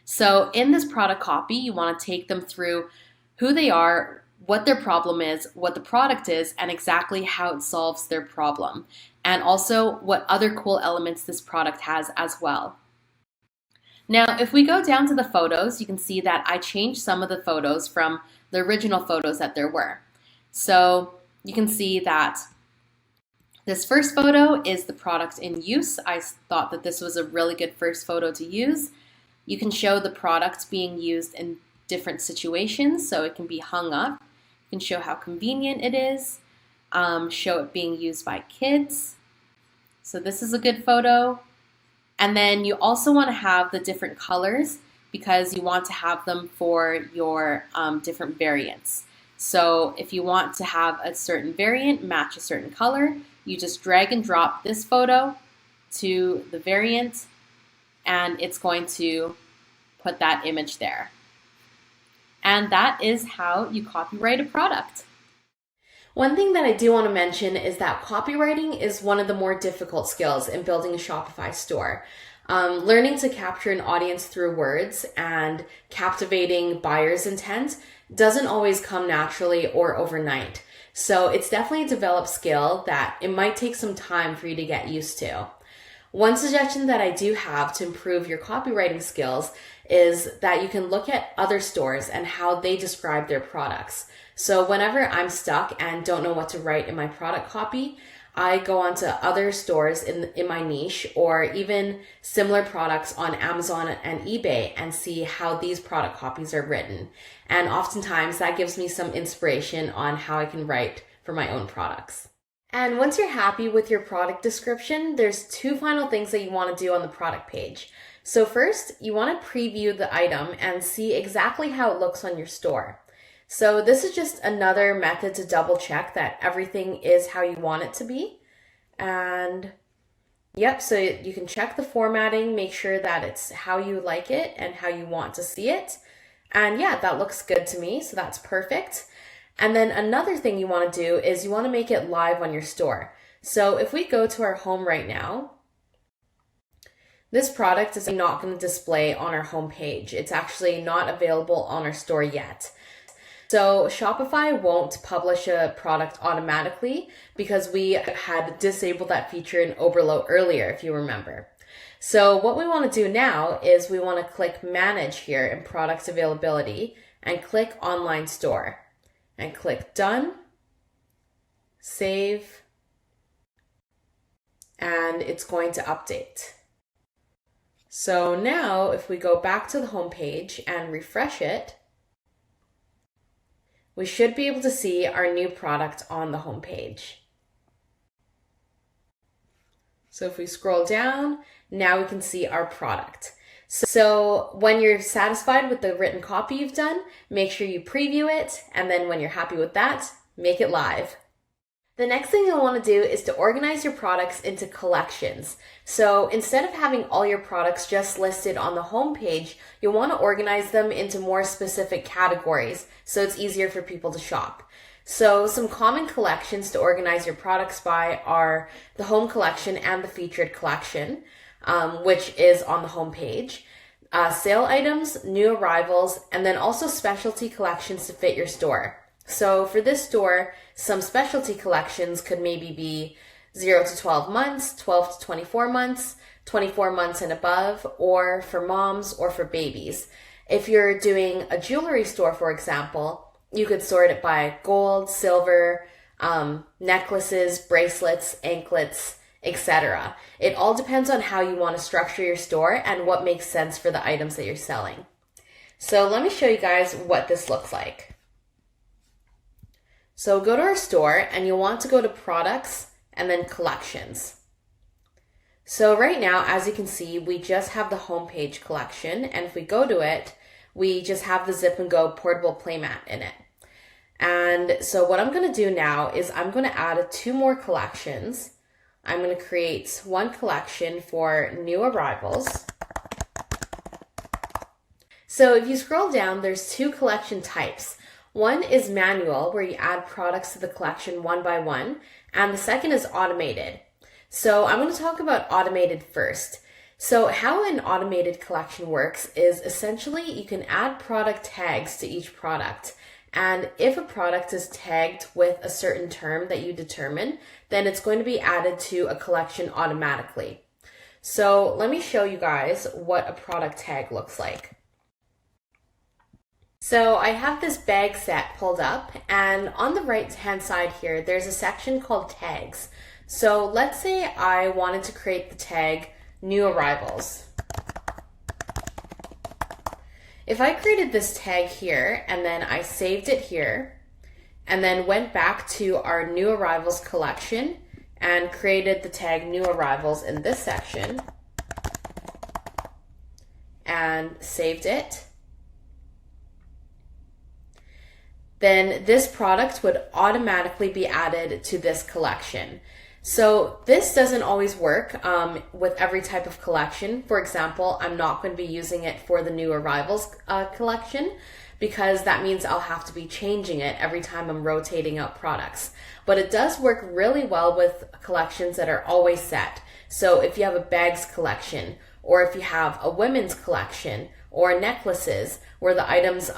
So in this product copy, you want to take them through who they are, what their problem is, what the product is, and exactly how it solves their problem. And also what other cool elements this product has as well. Now, if we go down to the photos, you can see that I changed some of the photos from the original photos that there were. So you can see that this first photo is the product in use. I thought that this was a really good first photo to use. You can show the product being used in different situations, so it can be hung up. You can show how convenient it is, show it being used by kids. So this is a good photo. And then you also want to have the different colors because you want to have them for your different variants. So if you want to have a certain variant match a certain color, you just drag and drop this photo to the variant and it's going to put that image there. And that is how you copyright a product. One thing that I do want to mention is that copywriting is one of the more difficult skills in building a Shopify store. Learning to capture an audience through words and captivating buyers' intent doesn't always come naturally or overnight. So it's definitely a developed skill that it might take some time for you to get used to. One suggestion that I do have to improve your copywriting skills is that you can look at other stores and how they describe their products. So whenever I'm stuck and don't know what to write in my product copy, I go onto other stores in my niche or even similar products on Amazon and eBay and see how these product copies are written. And oftentimes that gives me some inspiration on how I can write for my own products. And once you're happy with your product description, there's 2 final things that you want to do on the product page. So first, you want to preview the item and see exactly how it looks on your store. So this is just another method to double check that everything is how you want it to be. And yep, so you can check the formatting, make sure that it's how you like it and how you want to see it. And yeah, that looks good to me, so that's perfect. And then another thing you want to do is you want to make it live on your store. So if we go to our home right now, this product is not going to display on our home page. It's actually not available on our store yet. So Shopify won't publish a product automatically because we had disabled that feature in Oberlo earlier, if you remember. So what we want to do now is we want to click Manage here in Product Availability and click Online Store and click Done, Save, and it's going to update. So now if we go back to the home page and refresh it, we should be able to see our new product on the home page. So if we scroll down, now we can see our product. So when you're satisfied with the written copy you've done, make sure you preview it, and then when you're happy with that, make it live. The next thing you'll want to do is to organize your products into collections. So instead of having all your products just listed on the home page, you'll want to organize them into more specific categories so it's easier for people to shop. So some common collections to organize your products by are the home collection and the featured collection, which is on the home page. Sale items, new arrivals, and then also specialty collections to fit your store. So for this store, some specialty collections could maybe be 0 to 12 months, 12 to 24 months, 24 months and above, or for moms or for babies. If you're doing a jewelry store, for example, you could sort it by gold, silver, necklaces, bracelets, anklets, etc. It all depends on how you want to structure your store and what makes sense for the items that you're selling. So let me show you guys what this looks like. So go to our store and you'll want to go to Products and then collections. So right now, as you can see, we just have the homepage collection, and if we go to it, we just have the Zip and Go portable playmat in it. And so what I'm going to do now is I'm going to add 2 more collections. I'm going to create one collection for new arrivals. So if you scroll down, there's 2 collection types. One is manual, where you add products to the collection one by one, and the second is automated. So I'm going to talk about automated first. So how an automated collection works is essentially you can add product tags to each product. And if a product is tagged with a certain term that you determine, then it's going to be added to a collection automatically. So let me show you guys what a product tag looks like. So I have this bag set pulled up, and on the right hand side here, there's a section called tags. So let's say I wanted to create the tag new arrivals. If I created this tag here and then I saved it here and then went back to our new arrivals collection and created the tag new arrivals in this section and saved it, then this product would automatically be added to this collection. So this doesn't always work with every type of collection. For example, I'm not going to be using it for the new arrivals collection because that means I'll have to be changing it every time I'm rotating out products. But it does work really well with collections that are always set. So if you have a bags collection, or if you have a women's collection, or necklaces where the items,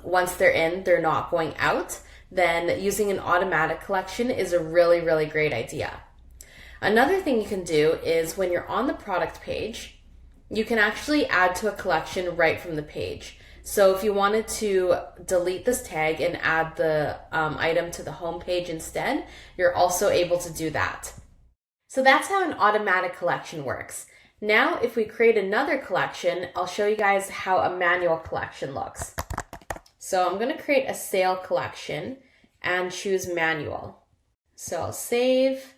once they're in, they're not going out, then using an automatic collection is a really, really great idea. Another thing you can do is when you're on the product page, you can actually add to a collection right from the page. So if you wanted to delete this tag and add the item to the home page instead, you're also able to do that. So that's how an automatic collection works. Now, if we create another collection, I'll show you guys how a manual collection looks. So I'm going to create a sale collection and choose manual. So I'll save.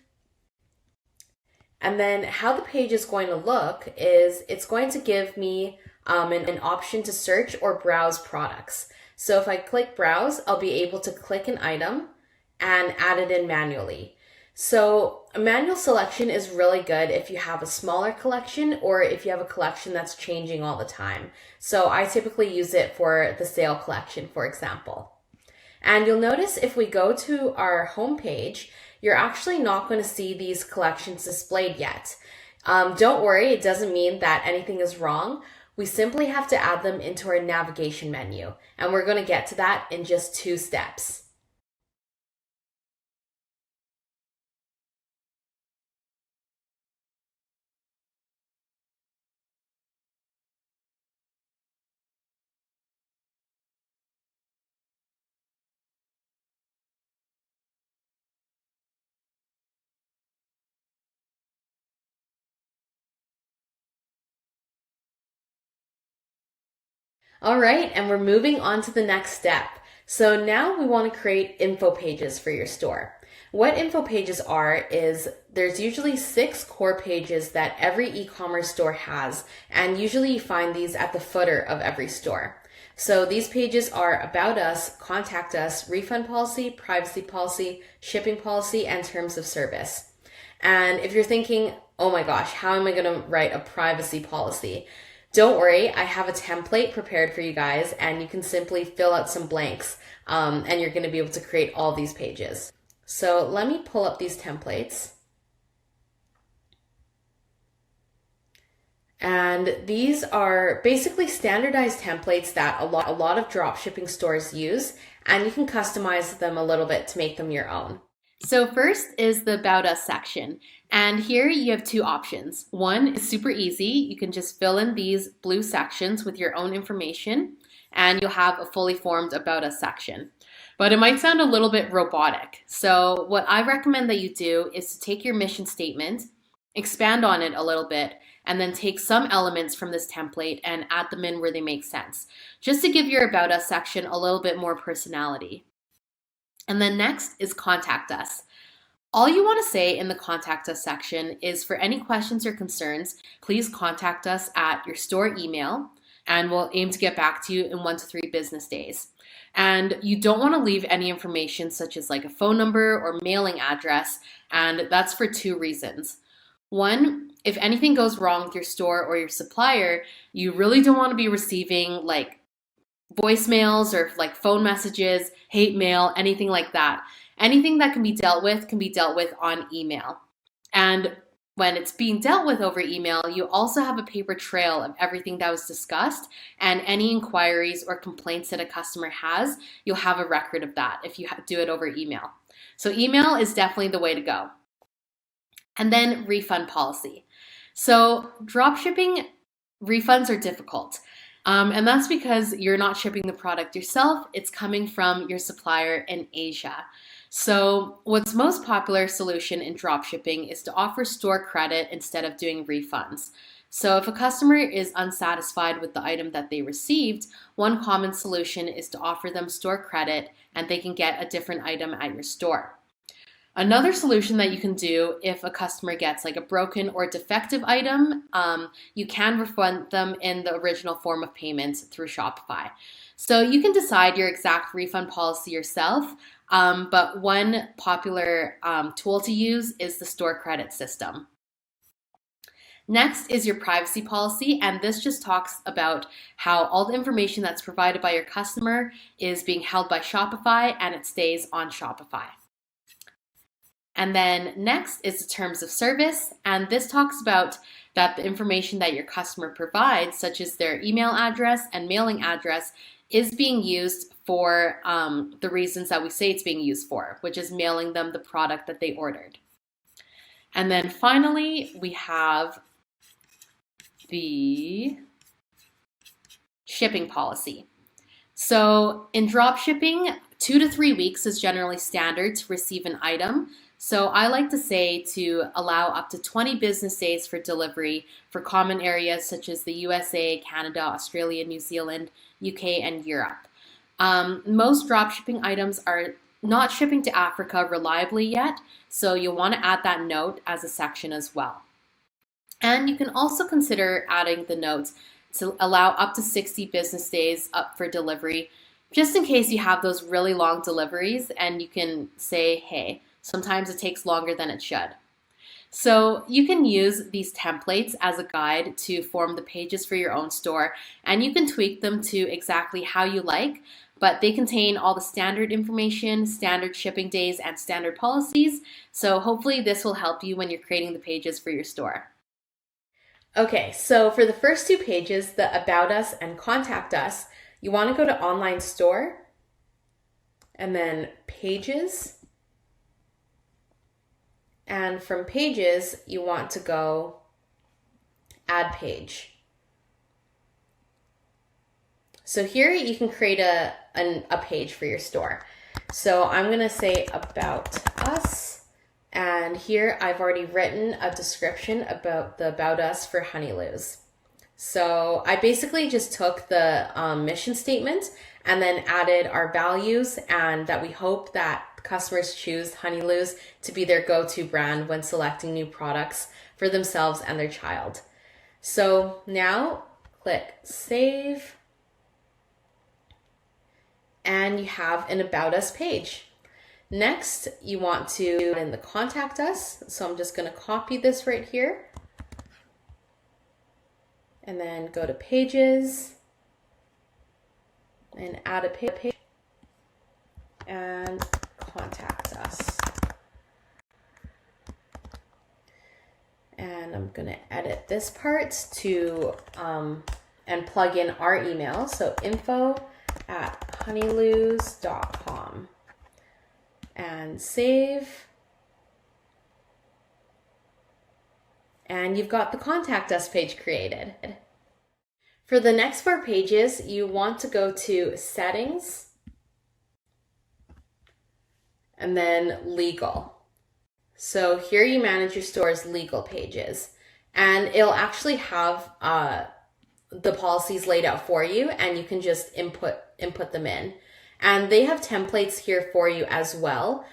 And then how the page is going to look is it's going to give me an option to search or browse products. So if I click browse, I'll be able to click an item and add it in manually. So a manual selection is really good if you have a smaller collection or if you have a collection that's changing all the time. So I typically use it for the sale collection, for example. And you'll notice if we go to our home page, you're actually not going to see these collections displayed yet. Don't worry, it doesn't mean that anything is wrong. We simply have to add them into our navigation menu, and we're going to get to that in just 2 steps. All right, and we're moving on to the next step. So now we want to create info pages for your store. What info pages are is there's usually 6 core pages that every e-commerce store has, and usually you find these at the footer of every store. So these pages are about us, contact us, refund policy, privacy policy, shipping policy, and terms of service. And if you're thinking, oh my gosh, how am I going to write a privacy policy? Don't worry, I have a template prepared for you guys, and you can simply fill out some blanks, and you're going to be able to create all these pages. So let me pull up these templates. And these are basically standardized templates that a lot of dropshipping stores use, and you can customize them a little bit to make them your own. So first is the About Us section. And here you have 2 options. One is super easy. You can just fill in these blue sections with your own information, and you'll have a fully formed About Us section. But it might sound a little bit robotic. So what I recommend that you do is to take your mission statement, expand on it a little bit, and then take some elements from this template and add them in where they make sense, just to give your About Us section a little bit more personality. And then next is Contact Us. All you want to say in the contact us section is for any questions or concerns, please contact us at your store email and we'll aim to get back to you in 1 to 3 business days. And you don't want to leave any information such as like a phone number or mailing address, and that's for 2 reasons. One, if anything goes wrong with your store or your supplier, you really don't want to be receiving like voicemails or like phone messages, hate mail, anything like that. Anything that can be dealt with on email. And when it's being dealt with over email, you also have a paper trail of everything that was discussed, and any inquiries or complaints that a customer has, you'll have a record of that if you do it over email. So email is definitely the way to go. And then refund policy. So dropshipping refunds are difficult. And that's because you're not shipping the product yourself, it's coming from your supplier in Asia. So what's most popular solution in dropshipping is to offer store credit instead of doing refunds. So if a customer is unsatisfied with the item that they received, one common solution is to offer them store credit and they can get a different item at your store. Another solution that you can do if a customer gets like a broken or defective item, you can refund them in the original form of payment through Shopify. So you can decide your exact refund policy yourself, but one popular tool to use is the store credit system. Next is your privacy policy, and this just talks about how all the information that's provided by your customer is being held by Shopify and it stays on Shopify. And then next is the terms of service, and this talks about that the information that your customer provides, such as their email address and mailing address, is being used for the reasons that we say it's being used for, which is mailing them the product that they ordered. And then finally, we have the shipping policy. So in drop shipping, 2 to 3 weeks is generally standard to receive an item. So I like to say to allow up to 20 business days for delivery for common areas such as the USA, Canada, Australia, New Zealand, UK, and Europe. Most dropshipping items are not shipping to Africa reliably yet, so you'll want to add that note as a section as well. And you can also consider adding the notes to allow up to 60 business days up for delivery, just in case you have those really long deliveries and you can say, hey, sometimes it takes longer than it should. So you can use these templates as a guide to form the pages for your own store, and you can tweak them to exactly how you like, but they contain all the standard information, standard shipping days, and standard policies. So hopefully this will help you when you're creating the pages for your store. Okay, so for the first 2 pages, the About Us and Contact Us, you want to go to Online Store, and then Pages. And from Pages, you want to go Add Page. So here you can create a page for your store. So I'm going to say About Us. And here I've already written a description about the About Us for Honeyloo's. So I basically just took the mission statement and then added our values, and that we hope that customers choose Honeyloo's to be their go-to brand when selecting new products for themselves and their child. So now click Save, and you have an About Us page. Next, you want to add in the Contact Us. So I'm just going to copy this right here and then go to Pages and add a page and Contact Us. And I'm going to edit this part to and plug in our email. So info@honeyloos.com. And save. And you've got the Contact Us page created. For the next 4 pages, you want to go to Settings and then Legal. So here you manage your store's legal pages, and it'll actually have the policies laid out for you, and you can just input them in. And they have templates here for you as well.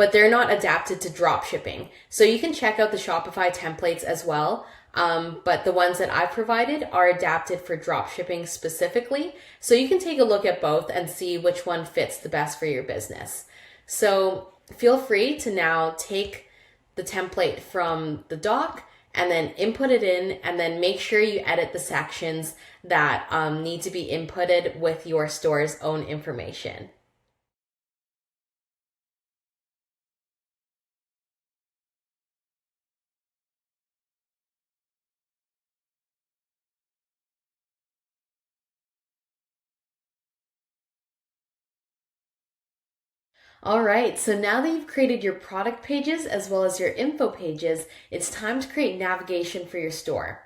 But but they're not adapted to drop shipping. So you can check out the Shopify templates as well. But the ones that I've provided are adapted for drop shipping specifically. So you can take a look at both and see which one fits the best for your business. So feel free to now take the template from the doc and then input it in, and then make sure you edit the sections that need to be inputted with your store's own information. All right, so now that you've created your product pages as well as your info pages, it's time to create navigation for your store.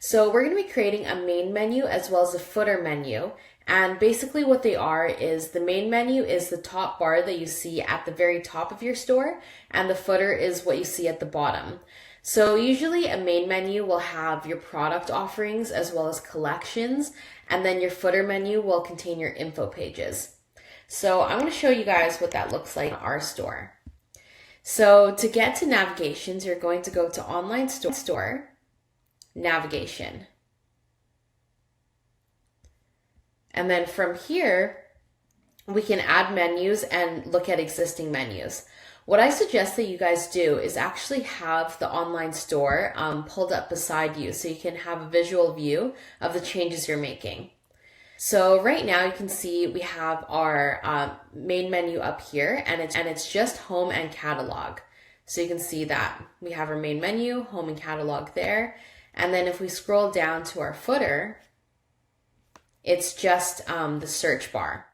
So we're going to be creating a main menu as well as a footer menu. And basically what they are is the main menu is the top bar that you see at the very top of your store, and the footer is what you see at the bottom. So usually a main menu will have your product offerings as well as collections, and then your footer menu will contain your info pages. So I'm going to show you guys what that looks like in our store. So to get to navigations, you're going to go to online store, navigation. And then from here, we can add menus and look at existing menus. What I suggest that you guys do is actually have the online store pulled up beside you so you can have a visual view of the changes you're making. So right now you can see we have our main menu up here, and it's just home and catalog. So you can see that we have our main menu, home and catalog there. And then if we scroll down to our footer, it's just the search bar.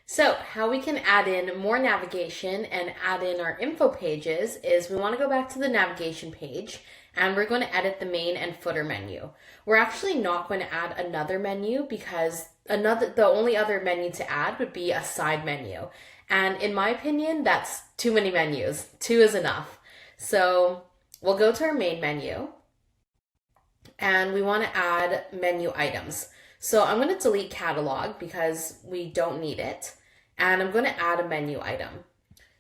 So how we can add in more navigation and add in our info pages is we want to go back to the navigation page, and we're going to edit the main and footer menu. We're actually not going to add another menu because the only other menu to add would be a side menu. And in my opinion, that's too many menus. 2 is enough. So we'll go to our main menu, and we want to add menu items. So I'm going to delete catalog because we don't need it. And I'm going to add a menu item.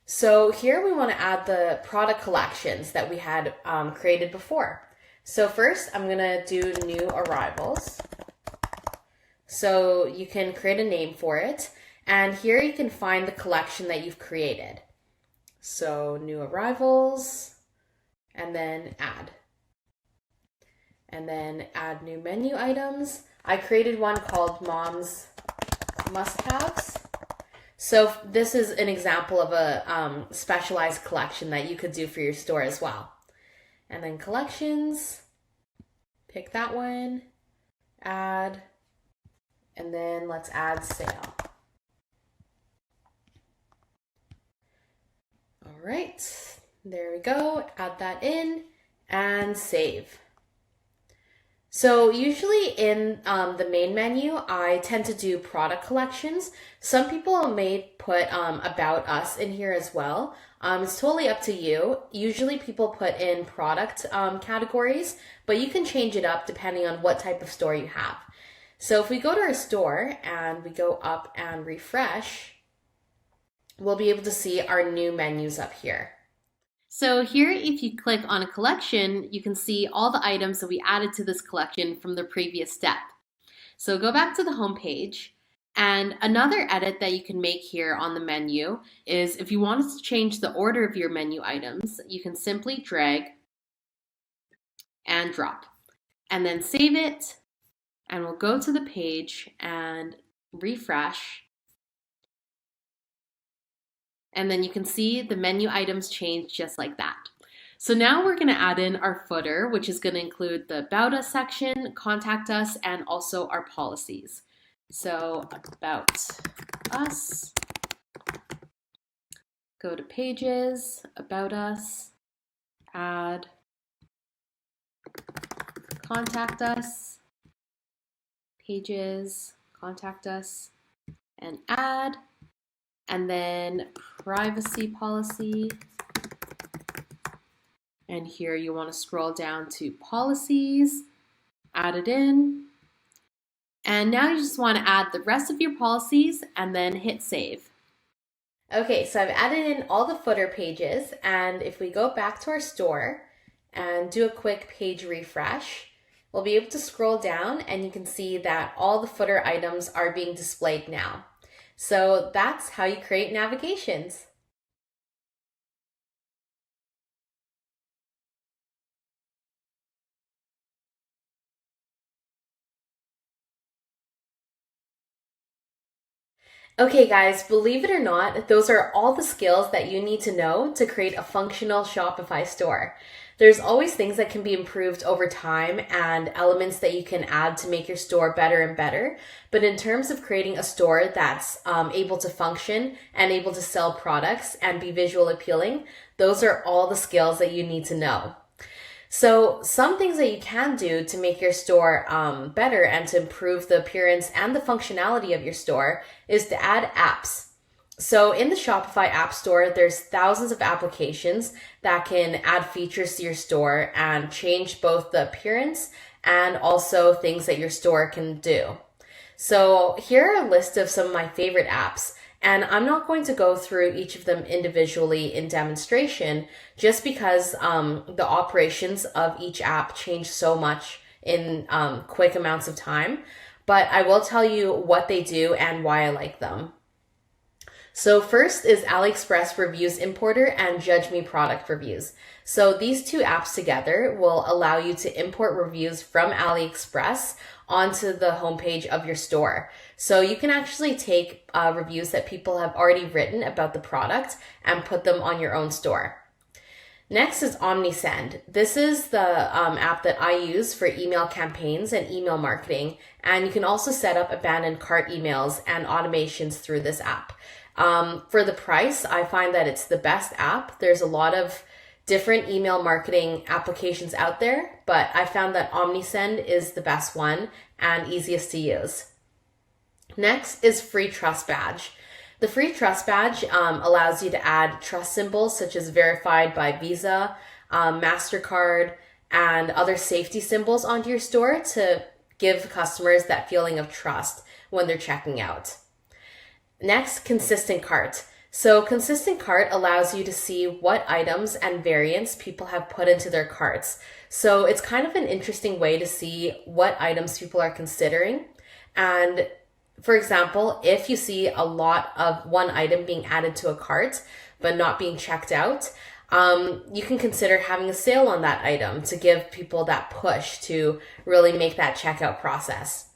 So here we want to add the product collections that we had created before. So first I'm going to do new arrivals. So you can create a name for it. And here you can find the collection that you've created. So new arrivals, and then add. And then add new menu items. I created one called Mom's Must-Haves. So this is an example of a specialized collection that you could do for your store as well. And then collections, pick that one, add, and then let's add sale. All right, there we go. Add that in and save. So usually in the main menu, I tend to do product collections. Some people may put about us in here as well. It's totally up to you. Usually people put in product categories, but you can change it up depending on what type of store you have. So if we go to our store and we go up and refresh, we'll be able to see our new menus up here. So here, if you click on a collection, you can see all the items that we added to this collection from the previous step. So go back to the home page, and another edit that you can make here on the menu is if you wanted to change the order of your menu items, you can simply drag and drop, and then save it, and we'll go to the page and refresh. And then you can see the menu items change just like that. So now we're going to add in our footer, which is going to include the About Us section, Contact Us, and also our policies. So About Us, go to Pages, About Us, Add, Contact Us, Pages, Contact Us, and Add. And then privacy policy. And here you want to scroll down to policies, add it in. And now you just want to add the rest of your policies and then hit save. Okay, so I've added in all the footer pages, and if we go back to our store and do a quick page refresh, we'll be able to scroll down and you can see that all the footer items are being displayed now. So that's how you create navigations. Okay guys, believe it or not, those are all the skills that you need to know to create a functional Shopify store. There's always things that can be improved over time and elements that you can add to make your store better and better. But in terms of creating a store that's able to function and able to sell products and be visual appealing, those are all the skills that you need to know. So some things that you can do to make your store better and to improve the appearance and the functionality of your store is to add apps. So in the Shopify App Store, there's thousands of applications that can add features to your store and change both the appearance and also things that your store can do. So here are a list of some of my favorite apps. And I'm not going to go through each of them individually in demonstration just because the operations of each app change so much in quick amounts of time. But I will tell you what they do and why I like them. So first is AliExpress Reviews Importer and Judge Me Product Reviews. So these two apps together will allow you to import reviews from AliExpress onto the homepage of your store. So you can actually take reviews that people have already written about the product and put them on your own store. Next is OmniSend. This is the app that I use for email campaigns and email marketing. And you can also set up abandoned cart emails and automations through this app. For the price, I find that it's the best app. There's a lot of different email marketing applications out there, but I found that OmniSend is the best one and easiest to use. Next is Free Trust Badge. The Free Trust Badge allows you to add trust symbols such as verified by Visa, MasterCard, and other safety symbols onto your store to give customers that feeling of trust when they're checking out. Next, Consistent Cart. So Consistent Cart allows you to see what items and variants people have put into their carts. So it's kind of an interesting way to see what items people are considering. And for example, if you see a lot of one item being added to a cart but not being checked out, you can consider having a sale on that item to give people that push to really make that checkout process.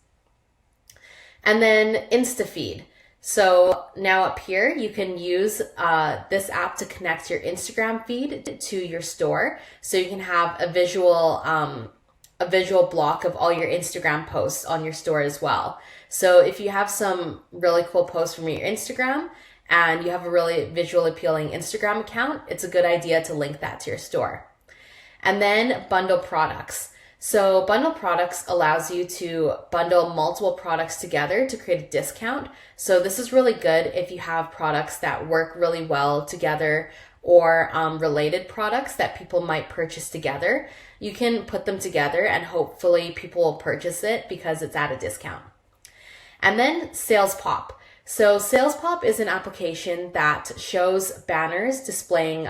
And then InstaFeed. So now up here, you can use this app to connect your Instagram feed to your store. So you can have a visual block of all your Instagram posts on your store as well. So if you have some really cool posts from your Instagram and you have a really visual appealing Instagram account, it's a good idea to link that to your store. And then bundle products. So bundle products allows you to bundle multiple products together to create a discount. So this is really good if you have products that work really well together or related products that people might purchase together. You can put them together and hopefully people will purchase it because it's at a discount. And then Sales Pop. So Sales Pop is an application that shows banners displaying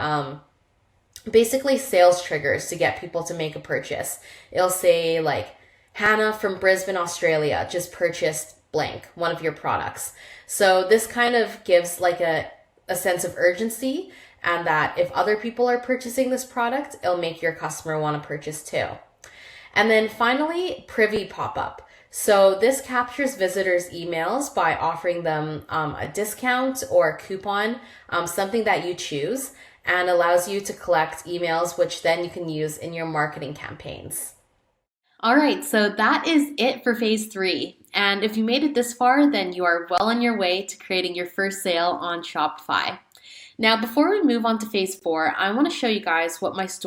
basically sales triggers to get people to make a purchase. It'll say like, Hannah from Brisbane, Australia just purchased blank, one of your products. So this kind of gives like a sense of urgency, and that if other people are purchasing this product, it'll make your customer want to purchase too. And then finally, Privy Pop-up. So this captures visitors' emails by offering them a discount or a coupon, something that you choose, and allows you to collect emails, which then you can use in your marketing campaigns. All right, so that is it for phase 3. And if you made it this far, then you are well on your way to creating your first sale on Shopify. Now, before we move on to phase 4, I want to show you guys what my store